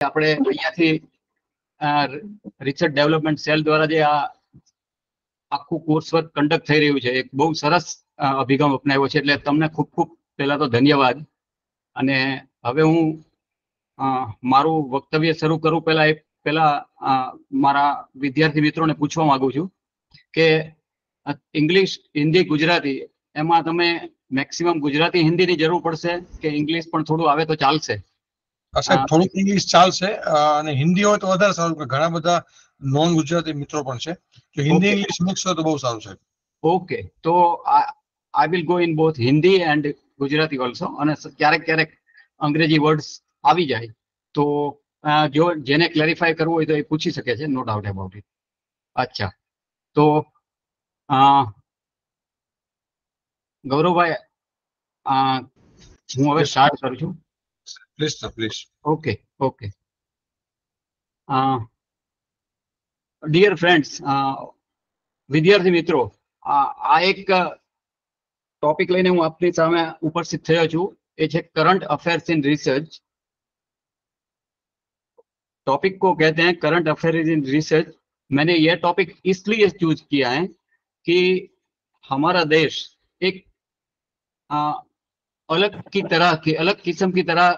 આપણે અહીંયાથી research development cell દ્વારા જે આ આખું કોર્સ વર્ક કન્ડક્ટ થઈ રહ્યું છે, એક બહુ સરસ અભિગમ અપનાવ્યો છે, એટલે તમને ખૂબ ખૂબ પહેલા તો ધન્યવાદ. અને હવે હું મારું વક્તવ્ય શરૂ કરું પહેલા મારા વિદ્યાર્થી મિત્રોને પૂછવા માંગુ છું કે ઇંગ્લિશ, હિન્દી, ગુજરાતી એમાં તમે મેક્સિમમ ગુજરાતી હિન્દીની જરૂર પડશે કે ઇંગ્લિશ પણ થોડું આવે તો ચાલશે? સાહેબ થોડુંક ઇંગ્લિશ ચાલશે અને હિન્દી હોય તો વધારે સારું, કે ઘણા બધા નોન ગુજરાતી મિત્રો પણ છે, તો હિન્દી ઇંગ્લિશ મિક્સ હોય તો બહુ સારું છે. ઓકે, તો I will go in both Hindi and Gujarati also, અને ક્યારેક ક્યારેક અંગ્રેજી વર્ડ્સ આવી જાય તો જો જેને ક્લેરિફાય કરવું હોય તો એ પૂછી શકે છે, નો ડાઉટ અબાઉટ ઇટ. અચ્છા, તો ગૌરવભાઈ હું હવે સ્ટાર્ટ કરું છું. Please sir, please. Okay okay. Dear friends, વિદ્યાર્થી મિત્રો, આ એક ટોપિક લઈને હું આપની સામે ઉપસ્થિત થયો છું. એ છે current affairs in research. Topic को कहते हैं करंट अफेयर्स इन रिसर्च. मैंने यह टॉपिक इसलिए चूज किया है कि हमारा देश एक अलग किस्म की तरह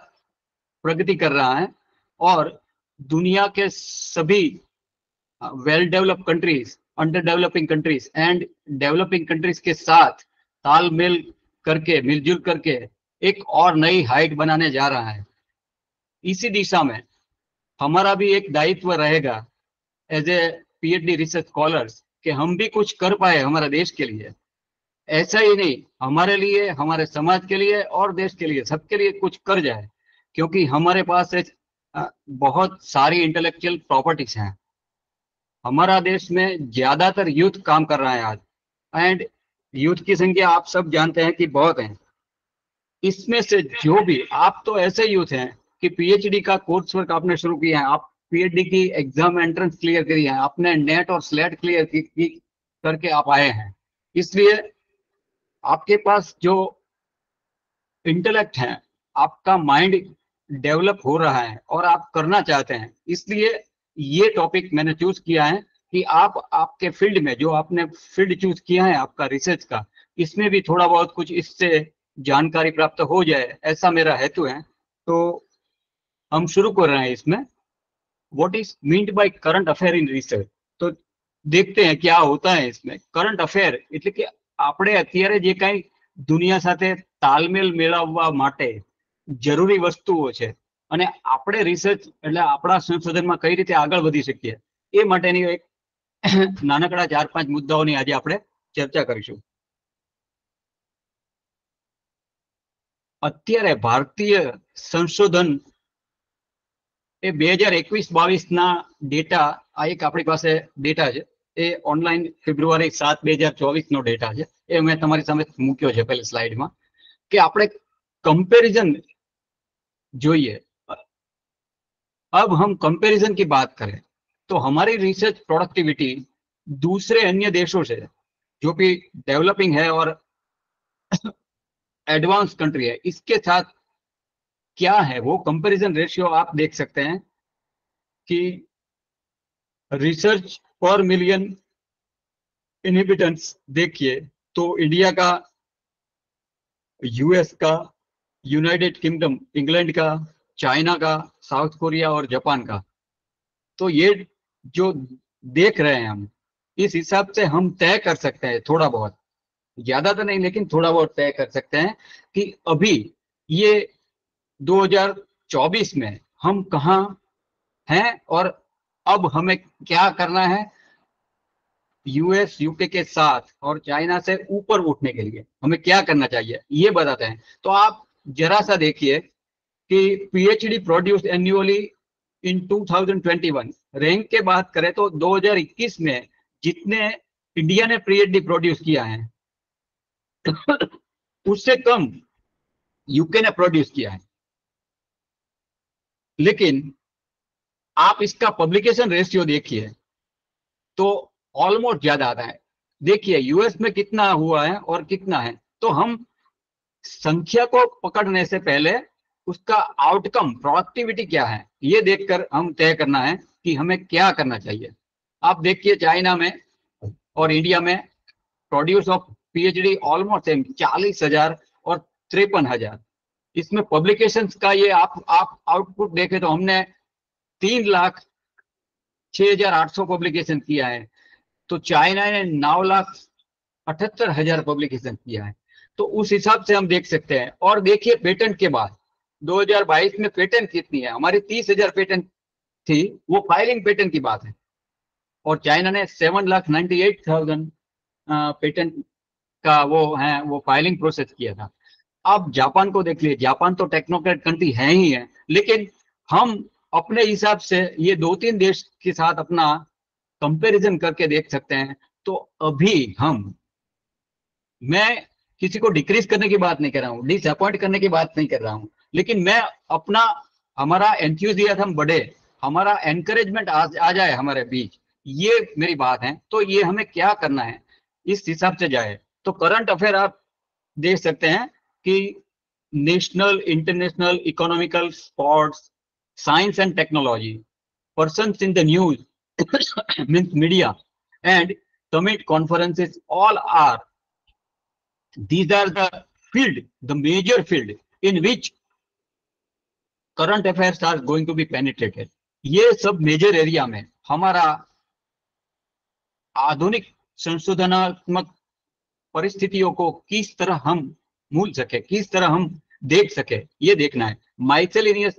प्रगति कर रहा है, और दुनिया के सभी well developed countries, under developing countries and developing countries के साथ तालमेल करके, मिलजुल करके एक और नई हाइट बनाने जा रहा है. इसी दिशा में हमारा भी एक दायित्व रहेगा as a PhD research scholars कि हम भी कुछ कर पाए हमारे देश के लिए. ऐसा ही नहीं, हमारे लिए, हमारे समाज के लिए और देश के लिए, सबके लिए कुछ कर जाए, क्योंकि हमारे पास बहुत सारी इंटेलेक्चुअल प्रॉपर्टीज हैं. हमारा देश में ज्यादातर यूथ काम कर रहा है आज, एंड यूथ की संख्या आप सब जानते हैं कि बहुत है. इसमें से जो भी, आप तो ऐसे यूथ हैं कि पीएचडी का कोर्स वर्क आपने शुरू किया है, आप पीएचडी की एग्जाम एंट्रेंस क्लियर करी है, आपने नेट और स्लेट क्लियर करके आप आए हैं. इसलिए आपके पास जो इंटेलेक्ट है, आपका माइंड डेवलप हो रहा है और आप करना चाहते हैं. इसलिए ये टॉपिक मैंने चूज किया है कि आप आपके फील्ड में, जो आपने फील्ड चूज किया है आपका रिसर्च का, इसमें भी थोड़ा बहुत कुछ इससे जानकारी प्राप्त हो जाए, ऐसा मेरा हेतु है. तो हम शुरू कर रहे हैं इसमें. What is meant by current affair in research? तो देखते हैं क्या होता है इसमें. करंट अफेयर એટલે કે આપણે અત્યારે જે કઈ દુનિયા સાથે તાલમેલ મેળવવા માટે જરૂરી વસ્તુઓ છે, અને આપણે રિસર્ચ એટલે આપણા સંશોધનમાં કઈ રીતે આગળ વધી શકીએ, એ માટેની એક નાનકડા 4-5 મુદ્દાઓની આજે આપણે ચર્ચા કરીશું. અત્યારે ભારતીય સંશોધન એ 2021-22 ના ડેટા, આ એક આપણી પાસે ડેટા છે, એ ઓનલાઈન ફેબ્રુઆરી 7, 2024 નો ડેટા છે. એ મેં તમારી સામે મૂક્યો છે પહેલી સ્લાઇડમાં, કે આપણે कंपैरिजन જોઈએ. अब हम कंपैरिजन की बात करें तो हमारी रिसर्च प्रोडक्टिविटी दूसरे अन्य देशों से, जो भी डेवलपिंग है और एडवांस कंट्री है, इसके साथ क्या है वो कंपैरिजन रेशियो आप देख सकते हैं कि रिसर्च पर मिलियन इनहिबिटेंट्स देखिए तो इंडिया का, यूएस का, यूनाइटेड किंगडम इंग्लैंड का, चाइना का, साउथ कोरिया और जापान का. तो ये जो देख रहे हैं हम, इस हिसाब से हम तय कर सकते हैं, थोड़ा बहुत, ज्यादा तो नहीं लेकिन थोड़ा बहुत तय कर सकते हैं कि अभी ये 2024 में हम कहाँ हैं और अब हमें क्या करना है यूएस, यूके के साथ और चाइना से ऊपर उठने के लिए हमें क्या करना चाहिए, ये बताते हैं. तो आप जरा सा देखिए कि पीएचडी प्रोड्यूस एन्युअली इन 2021, रैंक के बात करें तो 2021 में जितने इंडिया ने पीएचडी प्रोड्यूस किया है उससे कम यूके ने प्रोड्यूस किया है. लेकिन आप इसका पब्लिकेशन रेशियो देखिए तो ऑलमोस्ट ज्यादा आता है. देखिए यूएस में कितना हुआ है और कितना है. तो हम संख्या को पकड़ने से पहले उसका आउटकम प्रोडक्टिविटी क्या है, ये देखकर हम तय करना है कि हमें क्या करना चाहिए। आप देखिए चाइना में और इंडिया में produce of PhD almost same 40,000 और 53,000। इसमें पब्लिकेशंस का ये आप आउटपुट देखें तो हमने 3,06,800 पब्लिकेशन किया है, तो चाइना ने 9,78,000 पब्लिकेशन किया है। तो उस हिसाब से हम देख सकते हैं। और देखिए पेटेंट के बाद 2022 में पेटेंट कितनी है, हमारी 30,000 पेटेंट थी, वो फाइलिंग पेटेंट की बात है, और चाइना ने 7,98,000 पेटेंट का वो फाइलिंग प्रोसेस किया था। आप जापान को देख लीजिए, जापान तो टेक्नोक्रेट कंट्री है ही है, लेकिन हम अपने हिसाब से ये 2-3 देश के साथ अपना कंपैरिजन करके देख सकते हैं। तो अभी मैं किसी को डिक्रीज करने की बात नहीं कर रहा हूँ, डिसअपॉइंट करने की बात नहीं कर रहा हूँ, लेकिन मैं अपना हमारा एंथुजियाज्म बढ़े, हमारा एनकरेजमेंट आ जाए हमारे बीच, ये मेरी बात है। तो ये हमें क्या करना है, इस हिसाब से जाए। तो करंट अफेयर आप देख सकते हैं कि national, international, economical, sports, science and technology, persons in the news means media, and summit conferences, all are, these are the major field in which current affairs are going to be penetrated। ये सब major area में हमारा आधुनिक संशोधनात्मक परिस्थितियों को किस तरह हम मूल सके, किस तरह हम देख सके, ये देखना है। माइसेलिनियस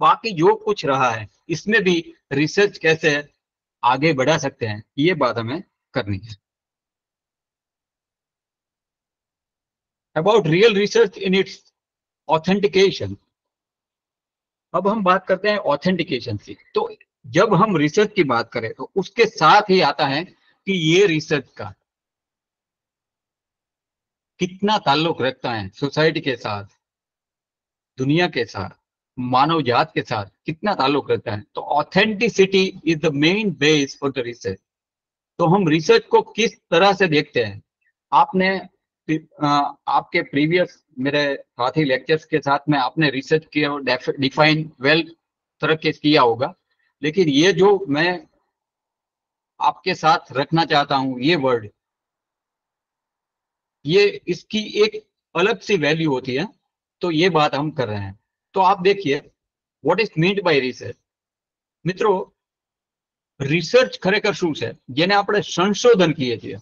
बाकी जो कुछ रहा है, इसमें भी रिसर्च कैसे आगे बढ़ा सकते हैं, ये बात हमें करनी है। About real research in its authentication, अब हम बात करते हैं ऑथेंटिकेशन की। तो जब हम रिसर्च की बात करें तो उसके साथ ही आता है कि ये रिसर्च का कितना ताल्लुक रखता है सोसाइटी के साथ, दुनिया के साथ, मानव जात के साथ कितना ताल्लुक रखता है। तो authenticity is the main base for the research. तो हम रिसर्च को किस तरह से देखते हैं, आपने आपके प्रीवियस मेरे साथी लेक्चर्स के साथ में आपने रिसर्च किया, डिफाइन वेल तरह के किया होगा, लेकिन ये जो मैं आपके साथ रखना चाहता हूं ये वर्ड, ये इसकी एक अलग सी वैल्यू होती है। तो ये बात हम कर रहे हैं। तो आप देखिए what is meant by research. મિત્રો રિસર્ચ ખરેખર શું છે, જેને આપણે સંશોધન કહીએ છીએ।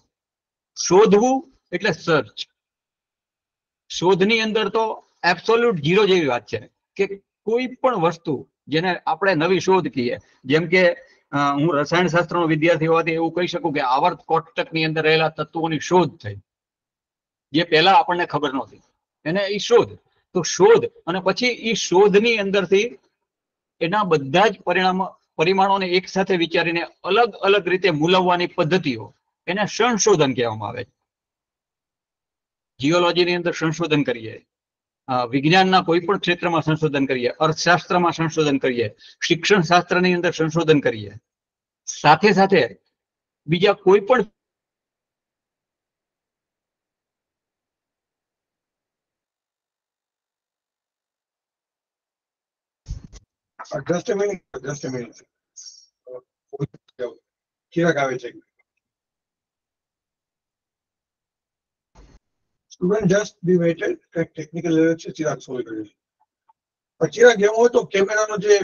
શોધવું એટલે સર્ચ। શોધની અંદર તો એબ્સોલ્યુટ ઝીરો જેવી વાત છે કે કોઈ પણ વસ્તુ જેને આપણે નવી શોધ કહીએ, જેમ કે હું રસાયણશાસ્ત્રનો વિદ્યાર્થી હોવાથી એવું કહી શકું કે આવર્ત કોષ્ટકની અંદર રહેલા તત્વોની શોધ થઈ, જે પહેલા આપણને ખબર નહોતી, એને એ શોધ। તો શોધ અને પછી એ શોધની અંદરથી એના બધા જ પરિમાણોને એક સાથે વિચારીને અલગ અલગ રીતે મૂલવવાની પદ્ધતિઓ, એને સંશોધન કહેવામાં આવે છે। જીઓલોજીની અંદર સંશોધન કરીએ, વિજ્ઞાનના કોઈ પણ ક્ષેત્રમાં સંશોધન કરીએ, અર્થશાસ્ત્રમાં સંશોધન કરીએ, શિક્ષણ શાસ્ત્રની અંદર સંશોધન કરીએ, સાથે સાથે બીજા કોઈ પણ Just a minute, just a minute. Chirag આવે છે. Student just be waited, કંઈક ટેકનિકલ એરર છે, ચિરાગ સોલ્વ કરી છે. પણ ચિરાગ એવું હોય તો કેમેરાનો જે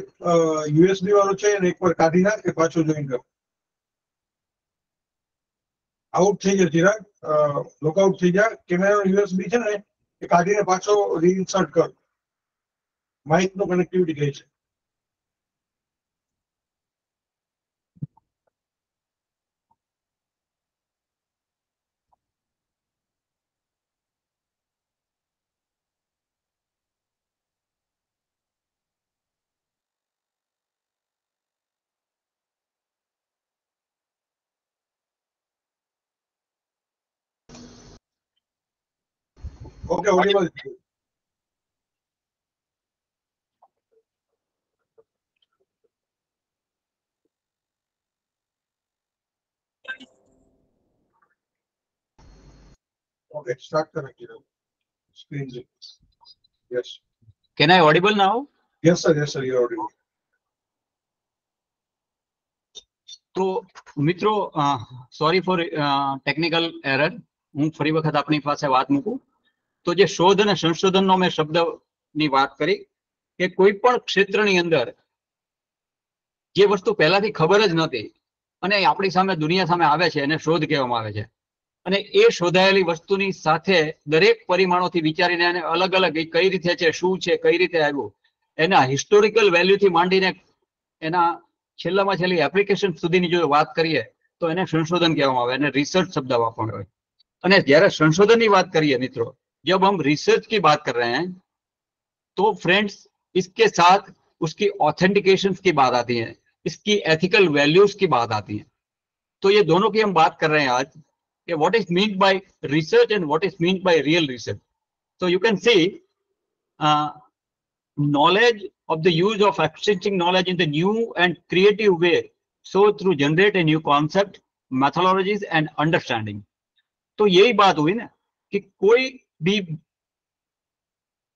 યુએસબી વાળો છે એને એકવાર કાઢી નાખ કે પાછો જોઈન કર. આઉટ થઈ જાય ચિરાગ, લોકઆઉટ થઈ જાય. કેમેરાનો યુએસબી છે ને એ કાઢીને પાછો રીઇન્સર્ટ કર. માઇક નો કનેક્ટિવિટી ગઈ છે. Okay, audible. ઓકે, સ્ટાર્ટ કર Chirag. Screen yes. Can I audible now? Yes, sir. Yes, sir. You're audible. તો મિત્રો સોરી ફોર ટેકનિકલ એરર, હું ફરી વખત આપની પાસે વાત મૂકું. તો જે શોધ અને સંશોધનનો મેં શબ્દની વાત કરી કે કોઈ પણ ક્ષેત્રની અંદર જે વસ્તુ પહેલાથી ખબર જ નહોતી અને આપણી સામે દુનિયા સામે આવે છે એને શોધ કહેવામાં આવે છે. અને એ શોધાયેલી વસ્તુની સાથે દરેક પરિમાણોથી વિચારીને એને અલગ અલગ કઈ રીતે છે, શું છે, કઈ રીતે આવ્યું, એના હિસ્ટોરિકલ વેલ્યુથી માંડીને એના છેલ્લામાં છેલ્લી એપ્લિકેશન સુધીની જો વાત કરીએ તો એને સંશોધન કહેવામાં આવે, એને રિસर्च शब्द वापरना है. અને જ્યારે સંશોધનની વાત કરીએ મિત્રો, जब हम रिसर्च की बात कर रहे हैं तो फ्रेंड्स इसके साथ उसकी ऑथेंटिकेशन की बात आती है, इसकी एथिकल वैल्यूज की बात आती है. तो ये दोनों की हम बात कर रहे हैं आज कि what is mean by research and what is mean by real research. So you can see knowledge of the use of exchanging knowledge in the new and creative way, so through generate a new concept, methodologies and understanding. तो यही बात हुई ना कि कोई भी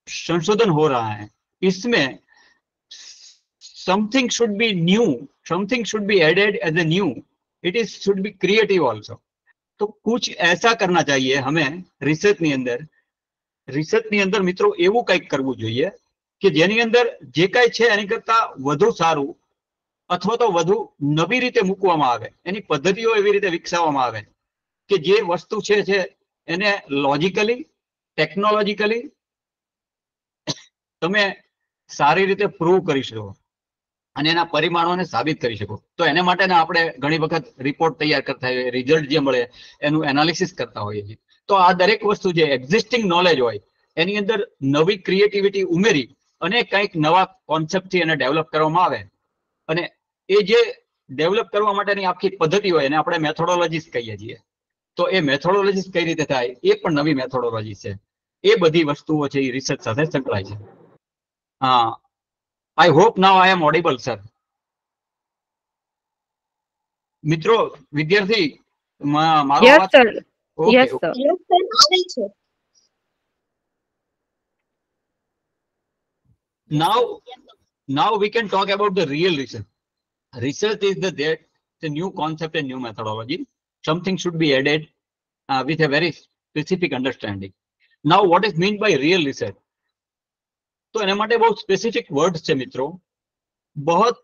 संशोधन हो रहा है, इसमें something should be new, something should be added as a new, it is should be creative also. तो कुछ ऐसा करना चाहिए हमें रिसर्चની અંદર મિત્રો એવું કંઈક કરવું જોઈએ કે જેની અંદર જે કાંઈ છે એની કરતા વધુ સારું અથવા તો વધુ નવી રીતે મૂકવામાં આવે, એની પદ્ધતિઓ એવી રીતે વિકસાવવામાં આવે કે જે વસ્તુ છે એને લોજિકલી, ટેકનોલોજીકલી તમે સારી રીતે પ્રૂવ કરી શકો અને એના પરિમાણોને સાબિત કરી શકો. તો એને માટે આપણે ઘણી વખત રિપોર્ટ તૈયાર કરતા હોઈએ, રિઝલ્ટ જે મળે એનું એનાલિસિસ કરતા હોઈએ છીએ. તો આ દરેક વસ્તુ જે એક્ઝિસ્ટિંગ નોલેજ હોય એની અંદર નવી ક્રિએટિવિટી ઉમેરી અને કંઈક નવા કોન્સેપ્ટથી એને ડેવલપ કરવામાં આવે અને એ જે ડેવલપ કરવા માટેની આખી પદ્ધતિ હોય એને આપણે મેથોડોલોજીસ કહીએ છીએ. તો એ મેથોડોલોજીસ કઈ રીતે થાય એ પણ નવી મેથોડોલોજી છે. એ બધી વસ્તુઓ છે એ રિસર્ચ સાથે સંકળાય છે. I hope now I am audible, sir. મિત્રો, વિદ્યાર્થી મારો Yes, અવાજ? sir. Okay, Yes, okay. sir. Yes, sir. આવે છે. Now we can talk about the real research. Research is the new concept and new methodology. Something should be added with a very specific understanding. Now what is meant by real research? तो एना माटे बहुत specific words છે મિત્રો, बहुत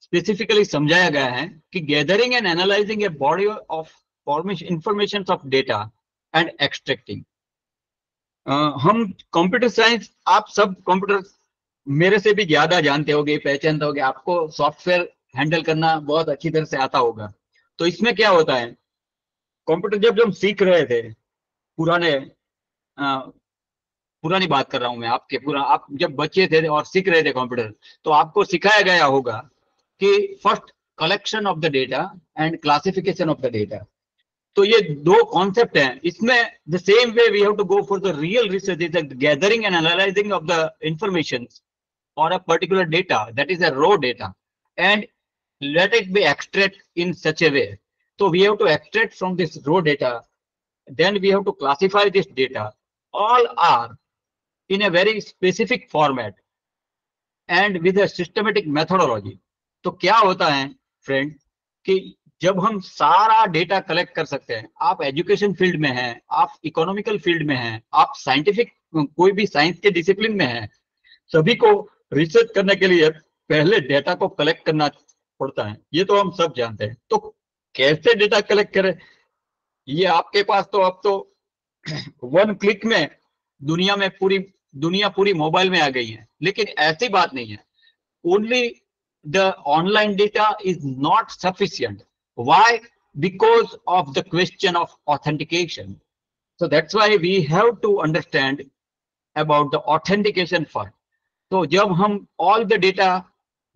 specifically समझाया गया है कि gathering and analysing a body of information of data and extracting. हम कंप्यूटर साइंस, आप सब कंप्यूटर मेरे से भी ज्यादा जानते होगे, पहचानते होगे, आपको सॉफ्टवेयर हैंडल करना बहुत अच्छी तरह से आता होगा. तो इसमें क्या होता है, कंप्यूटर जब हम सीख रहे थे, पुरानी बात कर रहा हूं मैं आपके, आप जब बच्चे थे और सीख रहे थे कंप्यूटर, तो आपको सिखाया गया होगा कि first collection of the data and classification of the data. तो ये दो कॉन्सेप्ट हैं. इसमें the same way we have to go for the real research is the gathering and analysing of the information or a particular data, that is a raw data, and let it be extract in such a way. So we have to extract from this raw data, then we have to classify this data. All are in a very specific format and with a systematic methodology. तो क्या होता है friend कि जब हम सारा data collect कर सकते हैं, आप एजुकेशन फील्ड में हैं, आप इकोनॉमिकल फील्ड में हैं, आप साइंटिफिक कोई भी साइंस के डिसिप्लिन में हैं, सभी को रिसर्च करने के लिए पहले डेटा को कलेक्ट करना पड़ता है. ये तो हम सब जानते हैं. तो कैसे डेटा कलेक्ट करें, ये आपके पास तो अब तो वन क्लिक में दुनिया पूरी मोबाइल में आ गई है. लेकिन ऐसी बात नहीं है. Only the online data is not sufficient. Why? Because of the question of authentication. So that's why we have to understand about the authentication first. तो जब हम ऑल द डेटा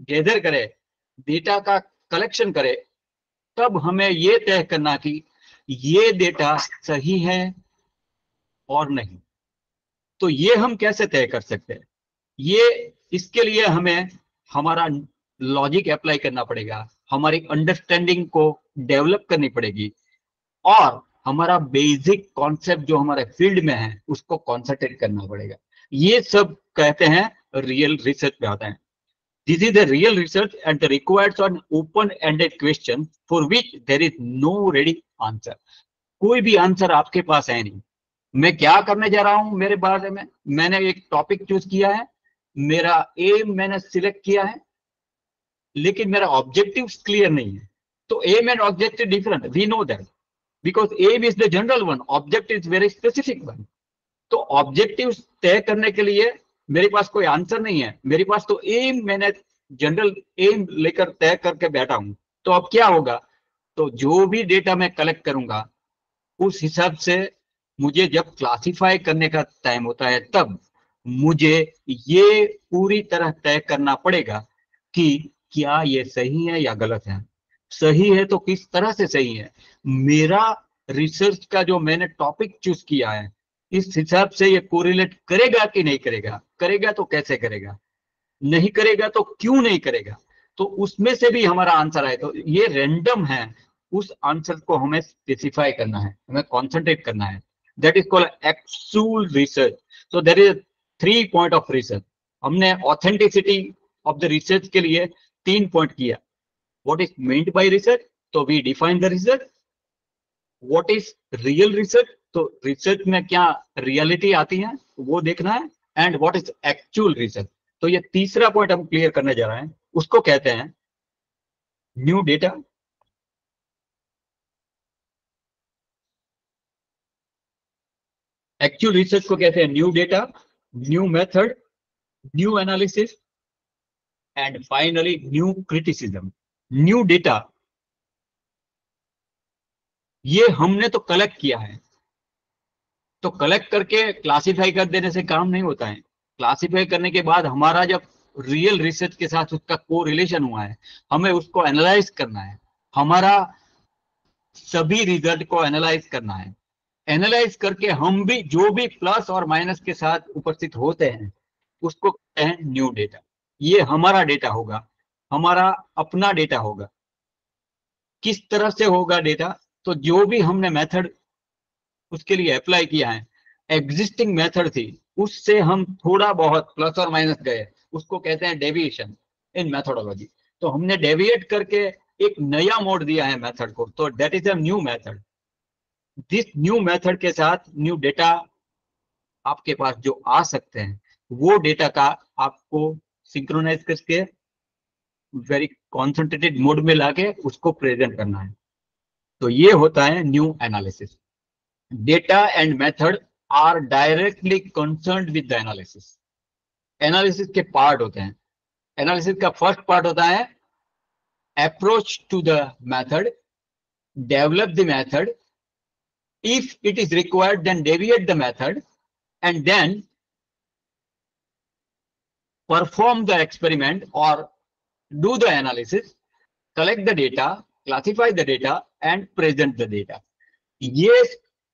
गैदर करें, डेटा का कलेक्शन करें, तब हमें ये तय करना कि ये डेटा सही है और नहीं. तो ये हम कैसे तय कर सकते हैं? ये इसके लिए हमें हमारा लॉजिक अप्लाई करना पड़ेगा, हमारी अंडरस्टैंडिंग को डेवलप करनी पड़ेगी और हमारा बेसिक कॉन्सेप्ट जो हमारे फील्ड में है उसको कॉन्सेंट्रेट करना पड़ेगा. ये सब कहते हैं रियल रिसर्च में आता है। This is the real research and requires an open-ended question for which there is no ready answer. कोई भी आंसर आपके पास है नहीं। मैं क्या करने जा रहा हूं मेरे बारे में, मैंने एक टॉपिक चूज किया है, मेरा एम मैंने सिलेक्ट किया है, लेकिन मेरा ऑब्जेक्टिव क्लियर नहीं है। तो aim and objective different, we know that, because aim is the general one, objective is very specific one. तो ऑब्जेक्टिव तय करने के लिए मेरे पास कोई आंसर नहीं है, मेरे पास तो एम, मैंने जनरल एम लेकर तय करके बैठा हूं। तो अब क्या होगा, तो जो भी डेटा मैं कलेक्ट करूंगा उस हिसाब से मुझे जब क्लासिफाई करने का टाइम होता है तब मुझे ये पूरी तरह तय करना पड़ेगा कि क्या ये सही है या गलत है। सही है तो किस तरह से सही है, मेरा रिसर्च का जो मैंने टॉपिक चूज किया है इस हिसाब से ये कोरिलेट करेगा कि नहीं करेगा, करेगा तो कैसे करेगा, नहीं करेगा तो क्यों नहीं करेगा। तो उसमें से भी हमारा आंसर आए, तो ये रैंडम है, उस आंसर को हमें स्पेसिफाई करना है, हमें कॉन्सेंट्रेट करना है। That is called actual research. So there is 3 point of research. हमने ऑथेंटिसिटी ऑफ द रिसर्च के लिए 3 पॉइंट किया। What is meant by research, तो we define the research. What is real research, तो रिसर्च में क्या रियलिटी आती है वो देखना है। And what is actual research, तो ये तीसरा पॉइंट हम क्लियर करने जा रहे हैं, उसको कहते हैं न्यू डेटा। एक्चुअल रिसर्च को कहते हैं new data, new method, new analysis and finally new criticism. New data ये हमने तो कलेक्ट किया है, तो कलेक्ट करके क्लासिफाई कर देने से काम नहीं होता है। क्लासिफाई करने के बाद हमारा जब रियल रिसर्च के साथ उसका को रिलेशन हुआ है, हमें उसको एनालाइज करना है, हमारा सभी रिजल्ट को एनालाइज करना है। एनालाइज करके हम भी जो भी प्लस और माइनस के साथ उपस्थित होते हैं उसको कहते हैं न्यू डेटा। ये हमारा डेटा होगा, हमारा अपना डेटा होगा। किस तरह से होगा डेटा, तो जो भी हमने मेथड उसके लिए अप्लाई किया है, एग्जिस्टिंग मेथड थी उससे हम थोड़ा बहुत प्लस और माइनस गए, उसको कहते हैं डेविएशन इन मेथोडोलॉजी। तो हमने डेविएट करके एक नया मोड दिया है मेथड को, तो that is a new method. This new method के साथ न्यू डेटा आपके पास जो आ सकते हैं वो डेटा का आपको सिंक्रोनाइज करके वेरी कॉन्सेंट्रेटेड मोड में लाके उसको प्रेजेंट करना है। तो ये होता है new analysis. Data and method are directly concerned with the analysis. Analysis के पार्ट होते हैं। एनालिसिस का फर्स्ट पार्ट होता है approach to the method, develop the method, if it is required then deviate the method, and then perform the experiment or do the analysis, collect the data, classify the data and present the data. ये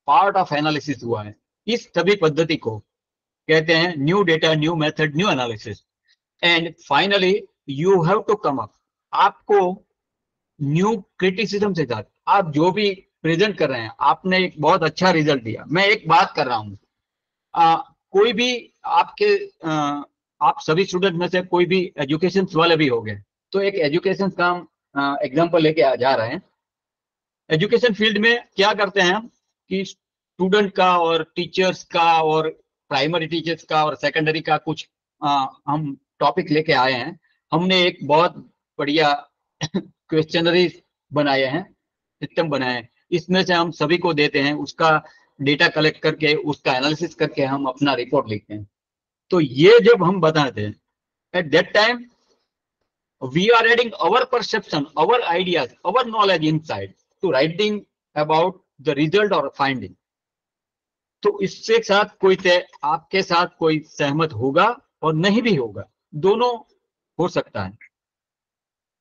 part of analysis हुआ है। इस सभी पद्धति को कहते हैं new data, new method, new analysis. And finally you have to come up, आपको न्यू क्रिटिसिज्म से साथ आप जो भी प्रेजेंट कर रहे हैं, आपने एक बहुत अच्छा रिजल्ट दिया। मैं एक बात कर रहा हूं, कोई भी आपके आप सभी स्टूडेंट में से कोई भी एजुकेशन वाले भी हो गए, तो एक एजुकेशन का एग्जांपल लेके जा रहे हैं। एजुकेशन फील्ड में क्या करते हैं हम कि स्टूडेंट का और टीचर्स का और प्राइमरी टीचर्स का और सेकेंडरी का कुछ हम टॉपिक लेके आए हैं। हमने एक बहुत बढ़िया क्वेश्चनरी बनाए हैं, सिस्टम बनाए हैं। इसमें से हम सभी को देते हैं, उसका डेटा कलेक्ट करके उसका एनालिसिस करके हम अपना रिपोर्ट लिखते हैं। तो ये जब हम बताते हैं at that time we are adding our perception, our ideas, our knowledge inside to writing about the result or finding. तो इससे साथ कोई आपके साथ कोई सहमत होगा और नहीं भी होगा, दोनों हो सकता है।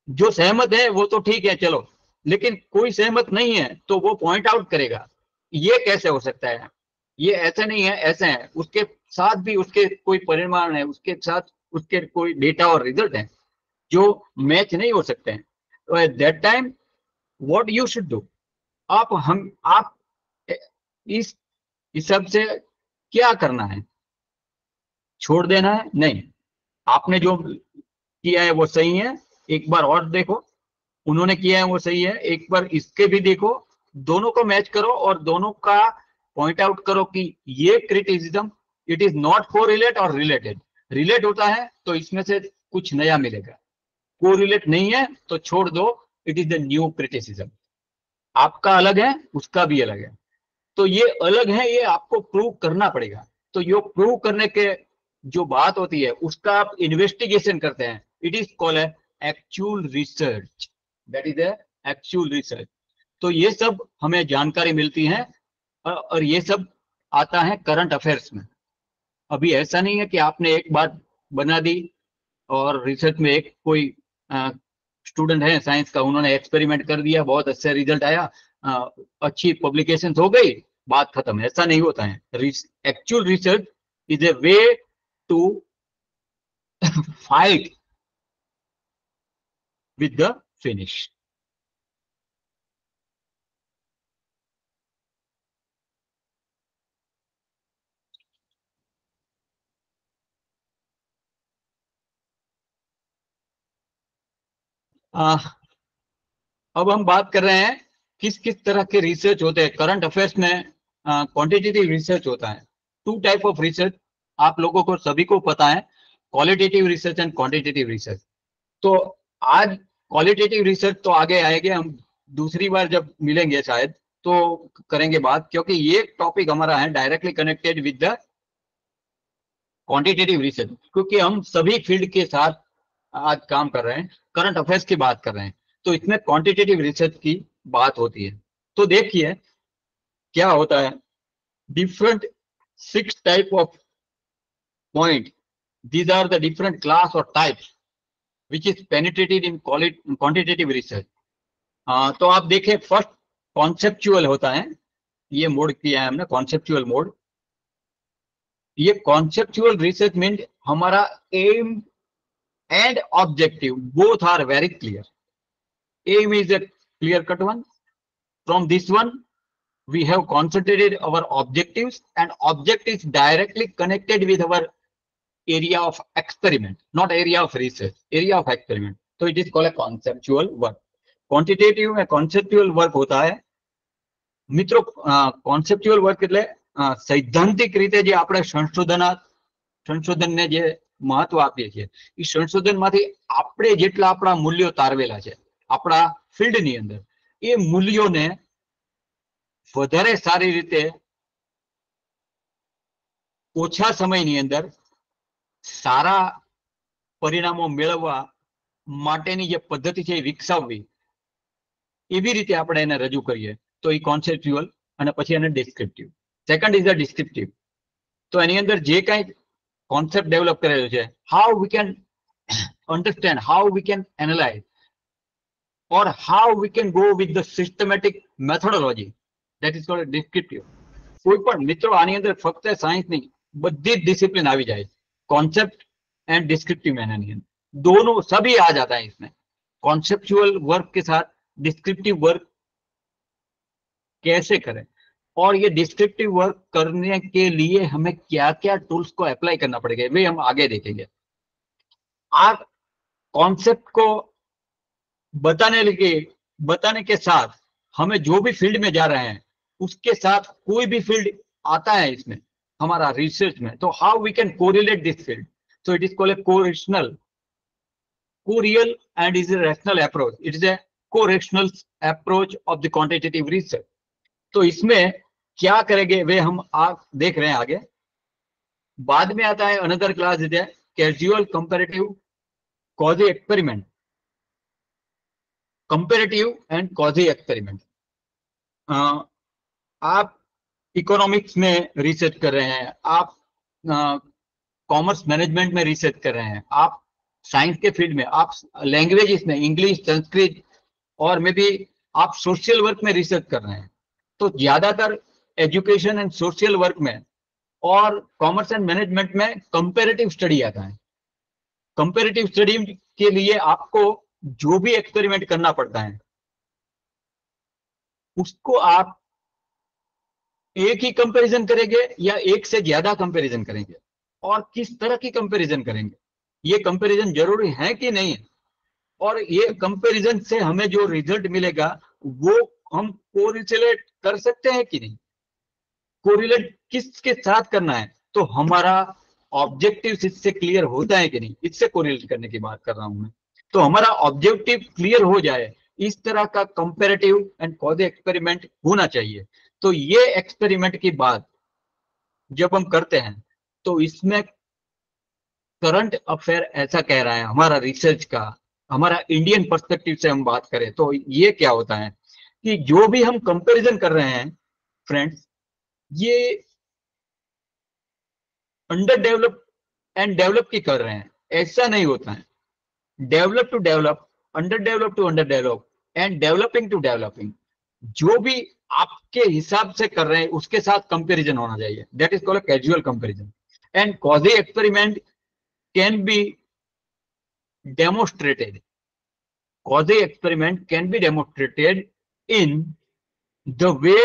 जो सहमत है वो तो ठीक है चलो, लेकिन कोई सहमत नहीं है तो वो पॉइंट आउट करेगा ये कैसे हो सकता है, ये ऐसे नहीं है ऐसे है, उसके साथ भी उसके कोई परिमाण है, उसके साथ उसके कोई डेटा और रिजल्ट है जो मैच नहीं हो सकते हैं। तो at that time what you should do, आप इस हिसाब से क्या करना है, छोड़ देना है? नहीं, आपने जो किया है वो सही है, एक बार और देखो, उन्होंने किया है वो सही है, एक बार इसके भी देखो, दोनों को मैच करो और दोनों का पॉइंट आउट करो कि ये criticism it is not correlate और रिलेटेड। रिलेट होता है तो इसमें से कुछ नया मिलेगा, कोरिलेट नहीं है तो छोड़ दो, it is the new criticism. आपका अलग है, उसका भी अलग है, तो ये अलग है, ये आपको प्रूव करना पड़ेगा। तो ये प्रूव करने के जो बात होती है उसका आप इन्वेस्टिगेशन करते हैं, it is called actual research, that is actual research. तो ये सब हमें जानकारी मिलती है और ये सब आता है करंट अफेयर्स में। अभी ऐसा नहीं है कि आपने एक बात बना दी और रिसर्च में एक कोई स्टूडेंट है साइंस का, उन्होंने एक्सपेरिमेंट कर दिया, बहुत अच्छा रिजल्ट आया, अच्छी पब्लिकेशन हो गई, बात खत्म। ऐसा नहीं होता है। Actual research is a way to fight with the finish. अब हम बात कर रहे हैं किस किस तरह के रिसर्च होते हैं करंट अफेयर्स में। क्वांटिटेटिव रिसर्च होता है, टू टाइप ऑफ रिसर्च, आप लोगों को सभी को पता है, qualitative research and quantitative research. तो आज क्वालिटेटिव रिसर्च तो आगे आएंगे हम, दूसरी बार जब मिलेंगे शायद तो करेंगे बात, क्योंकि ये टॉपिक हमारा है directly connected with the quantitative research, क्योंकि हम सभी फील्ड के साथ आज काम कर रहे हैं, करंट अफेयर्स की बात कर रहे हैं, तो इसमें क्वांटिटेटिव रिसर्च की बात होती है। तो देखिए क्या होता है, different 6 type of point, these are the different class or types which is penetrated in quantitative research। तो आप देखें, फर्स्ट कॉन्सेप्चुअल होता है, ये मोड किया है हमने कॉन्सेप्चुअल मोड। ये कॉन्सेप्चुअल रिसर्च मीन हमारा aim and objective both are very clear. Aim is a clear cut one, from this one we have concentrated our objectives, and object is directly connected with our area of experiment, not area of research, area of experiment, so it is called a conceptual work। Quantitative में conceptual work होता है મિત્રો। Conceptual work એટલે સૈદ્ધાંતિક રીતે જે આપણે સંશોધનને જે મહત્વ આપીએ છીએ, એ સંશોધનમાંથી આપણે જેટલા આપણા મૂલ્યો તારવેલા છે આપણા ફિલ્ડની અંદર, એ મૂલ્યોને વધારે સારી રીતે ઓછા સમયની અંદર સારા પરિણામો મેળવવા માટેની જે પદ્ધતિ છે એ વિકસાવવી, એવી રીતે આપણે એને રજૂ કરીએ તો એ કોન્સેપ્ચ્યુઅલ, અને પછી એને descriptive. Second is a descriptive. તો એની અંદર જે કાંઈ કોન્સેપ્ટ ડેવલપ કરેલો છે, how we can understand, how we can analyse, or how we can go with the systematic methodology, that is called descriptive। કોઈ પણ મિત્રો આની અંદર ફક્ત સાયન્સ નહીં, બધી જ ડિસિપ્લિન આવી જાય, कॉन्सेप्ट एंड डिस्क्रिप्टिव मैनर नहीं, दोनों सभी आ जाता है इसमें। कॉन्सेप्चुअल वर्क के साथ डिस्क्रिप्टिव वर्क कैसे करें, और ये डिस्क्रिप्टिव वर्क करने के लिए हमें क्या क्या टूल्स को अप्लाई करना पड़ेगा, वे हम आगे देखेंगे। आप कॉन्सेप्ट को बताने के साथ हमें जो भी फील्ड में जा रहे हैं उसके साथ कोई भी फील्ड आता है इसमें हमारा रिसर्च में, तो how we can correlate this field, so it is called a co-rational, co-real and is a rational approach, it is a co-rational approach of the quantitative research। तो इसमें क्या करेंगे वे हम देख रहे हैं आगे। बाद में आता है another class is a casual comparative quasi experiment, comparative and quasi experiment. आप इकोनॉमिक्स में रिसर्च कर रहे हैं, आप कॉमर्स मैनेजमेंट में रिसर्च कर रहे हैं, आप साइंस के फील्ड में, आप लैंग्वेजेस में इंग्लिश संस्कृत, और में भी आप सोशल वर्क में रिसर्च कर रहे हैं, तो ज्यादातर एजुकेशन एंड सोशल वर्क में और कॉमर्स एंड मैनेजमेंट में कंपैरेटिव स्टडी आता है। कंपैरेटिव स्टडी के लिए आपको जो भी एक्सपेरिमेंट करना पड़ता है उसको आप एक ही कंपैरिजन करेंगे या एक से ज्यादा कंपैरिजन करेंगे, और किस तरह की कंपैरिजन करेंगे, ये कंपैरिजन जरूरी है कि नहीं है, और ये कंपैरिजन से हमें जो रिजल्ट मिलेगा वो हम कोरिलेट कर सकते हैं कि नहीं, कोरिलेट किसके साथ करना है, तो हमारा ऑब्जेक्टिव इससे क्लियर होता है कि नहीं, इससे कोरिलेट करने की बात कर रहा हूं मैं। तो हमारा ऑब्जेक्टिव क्लियर हो जाए, इस तरह का कंपैरेटिव एंड कॉज एक्सपेरिमेंट होना चाहिए। तो ये एक्सपेरिमेंट की बात जब हम करते हैं तो इसमें करंट अफेयर ऐसा कह रहा है हमारा रिसर्च का, हमारा इंडियन पर्सपेक्टिव से हम बात करें तो ये क्या होता है कि जो भी हम कंपैरिजन कर रहे हैं फ्रेंड्स, ये अंडर डेवलप एंड डेवलप की कर रहे हैं, ऐसा नहीं होता है। Develop to develop, under develop and developing to developing, जो भी आपके हिसाब से कर रहे हैं उसके साथ कंपैरिजन होना चाहिए, that is called casual comparison. And quasi experiment can be demonstrated, quasi experiment can be demonstrated in the way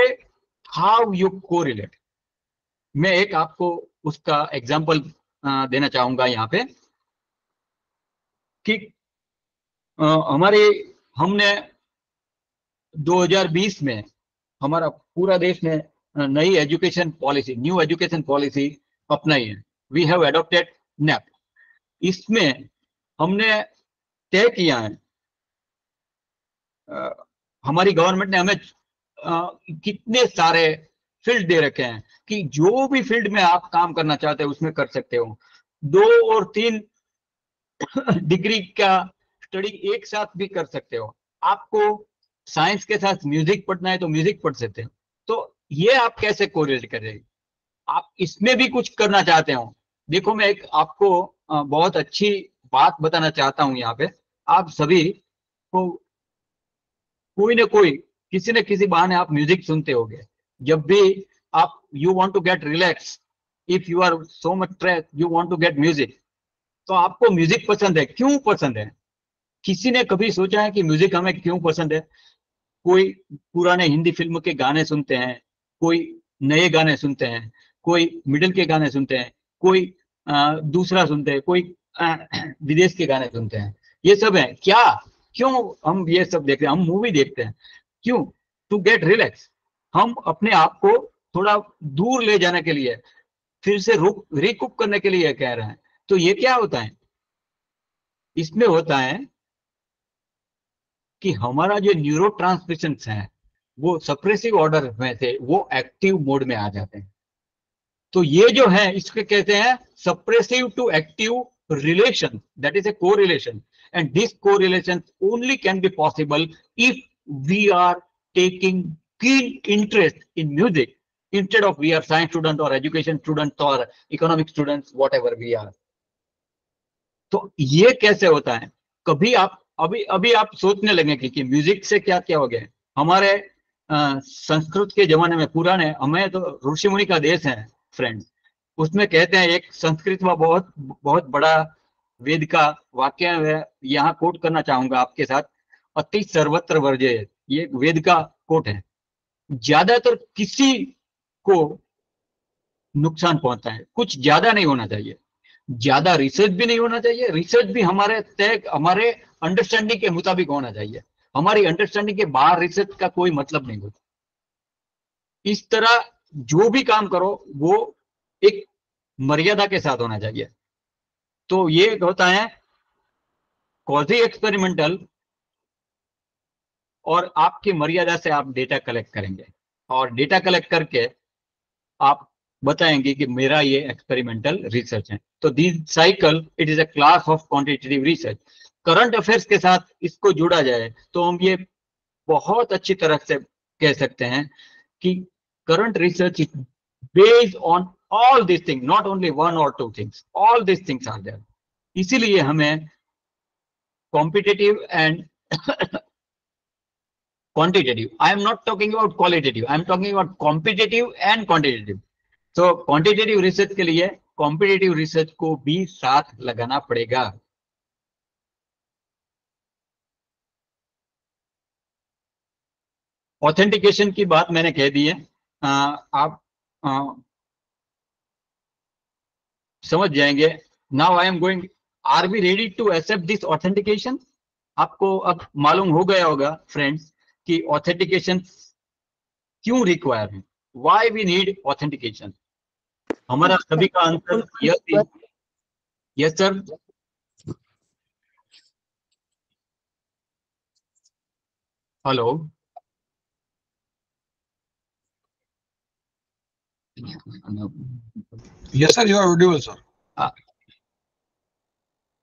how you correlate। मैं एक आपको उसका एग्जांपल देना चाहूंगा यहाँ पे कि हमारे हमने 2020 में हमारा पूरा देश ने नई education policy, new education policy अपनाई है। We have adopted NEP. इसमें हमने तय किया है, हमारी गवर्नमेंट ने हमें कितने सारे फील्ड दे रखे हैं कि जो भी फील्ड में आप काम करना चाहते हो उसमें कर सकते हो। 2 और 3 डिग्री का स्टडी एक साथ भी कर सकते हो। आपको साइंस के साथ म्यूजिक पढ़ना है तो म्यूजिक पढ़ सकते हो। तो ये आप कैसे कोरिलेट करेंगे, आप इसमें भी कुछ करना चाहते हो। देखो मैं एक आपको बहुत अच्छी बात बताना चाहता हूं यहाँ पे। आप सभी को कोई ना कोई, किसी न किसी बहाने आप म्यूजिक सुनते होगे। जब भी आप you want to get relax, if you are so much stress you want to get music, तो आपको म्यूजिक पसंद है। क्यों पसंद है? किसी ने कभी सोचा है कि म्यूजिक हमें क्यों पसंद है? कोई पुराने हिंदी फिल्म के गाने सुनते हैं, कोई नए गाने सुनते हैं, कोई मिडिल के गाने सुनते हैं, कोई दूसरा सुनते हैं, कोई विदेश के गाने सुनते हैं। ये सब है क्या? क्यों हम ये सब देखते हैं? हम मूवी देखते हैं क्यों? To get relax. हम अपने आप को थोड़ा दूर ले जाने के लिए, फिर से रुक रिकूप करने के लिए कह रहे हैं। तो ये क्या होता है, इसमें होता है कि हमारा जो न्यूरो ट्रांसमिशंस है वो सप्रेसिव ऑर्डर में थे, वो एक्टिव मोड में आ जाते हैं। तो ये जो है इसके कहते हैं suppressive to active relation, that is a correlation. And this correlation only can be possible if we are taking keen interest in music instead of we are science student or education students or economic students, whatever we are। तो ये कैसे होता है? कभी आप अभी अभी आप सोचने लगेंगे कि म्यूजिक से क्या क्या हो गया। हमारे संस्कृत के जमाने में, पुराने, हमें तो ऋषि मुनि का देश है फ्रेंड्स। उसमें कहते हैं, एक संस्कृत में बहुत बहुत बड़ा वेद का वाक्य है, यहाँ कोट करना चाहूंगा आपके साथ। अति सर्वत्र वर्जयेत, ये वेद का कोट है। ज्यादातर किसी को नुकसान पहुंचता है, कुछ ज्यादा नहीं होना चाहिए। ज्यादा रिसर्च भी नहीं होना चाहिए, रिसर्च भी हमारे तय, हमारे अंडरस्टैंडिंग के मुताबिक होना चाहिए। हमारी अंडरस्टैंडिंग के बाहर रिसर्च का कोई मतलब नहीं होता। इस तरह जो भी काम करो वो एक मर्यादा के साथ होना चाहिए। तो ये होता है कॉजी एक्सपेरिमेंटल, और आपकी मर्यादा से आप डेटा कलेक्ट करेंगे, और डेटा कलेक्ट करके आप बताएंगे कि मेरा ये एक्सपेरिमेंटल रिसर्च है। तो this cycle it is a class of quantitative research. Current affairs के साथ इसको जोड़ा जाए तो हम ये बहुत अच्छी तरह से कह सकते हैं कि current research is based on all this thing, not only 1 or 2 things, all this things are there. इसीलिए हमें competitive and quantitative, I am not talking about qualitative, I am talking about competitive and quantitative। तो quantitative research के लिए competitive research को भी साथ लगाना पड़ेगा। ऑथेंटिकेशन की बात मैंने कह दी है। आप समझ जाएंगे। Now I am going, are we ready to accept this authentication? आपको अब मालूम हो गया होगा फ्रेंड्स कि ऑथेंटिकेशन क्यों रिक्वायर है, व्हाई वी नीड ऑथेंटिकेशन। हमारा सभी का आंसर यह थी, yes sir. Hello, Yes, sir, you are audible, sir.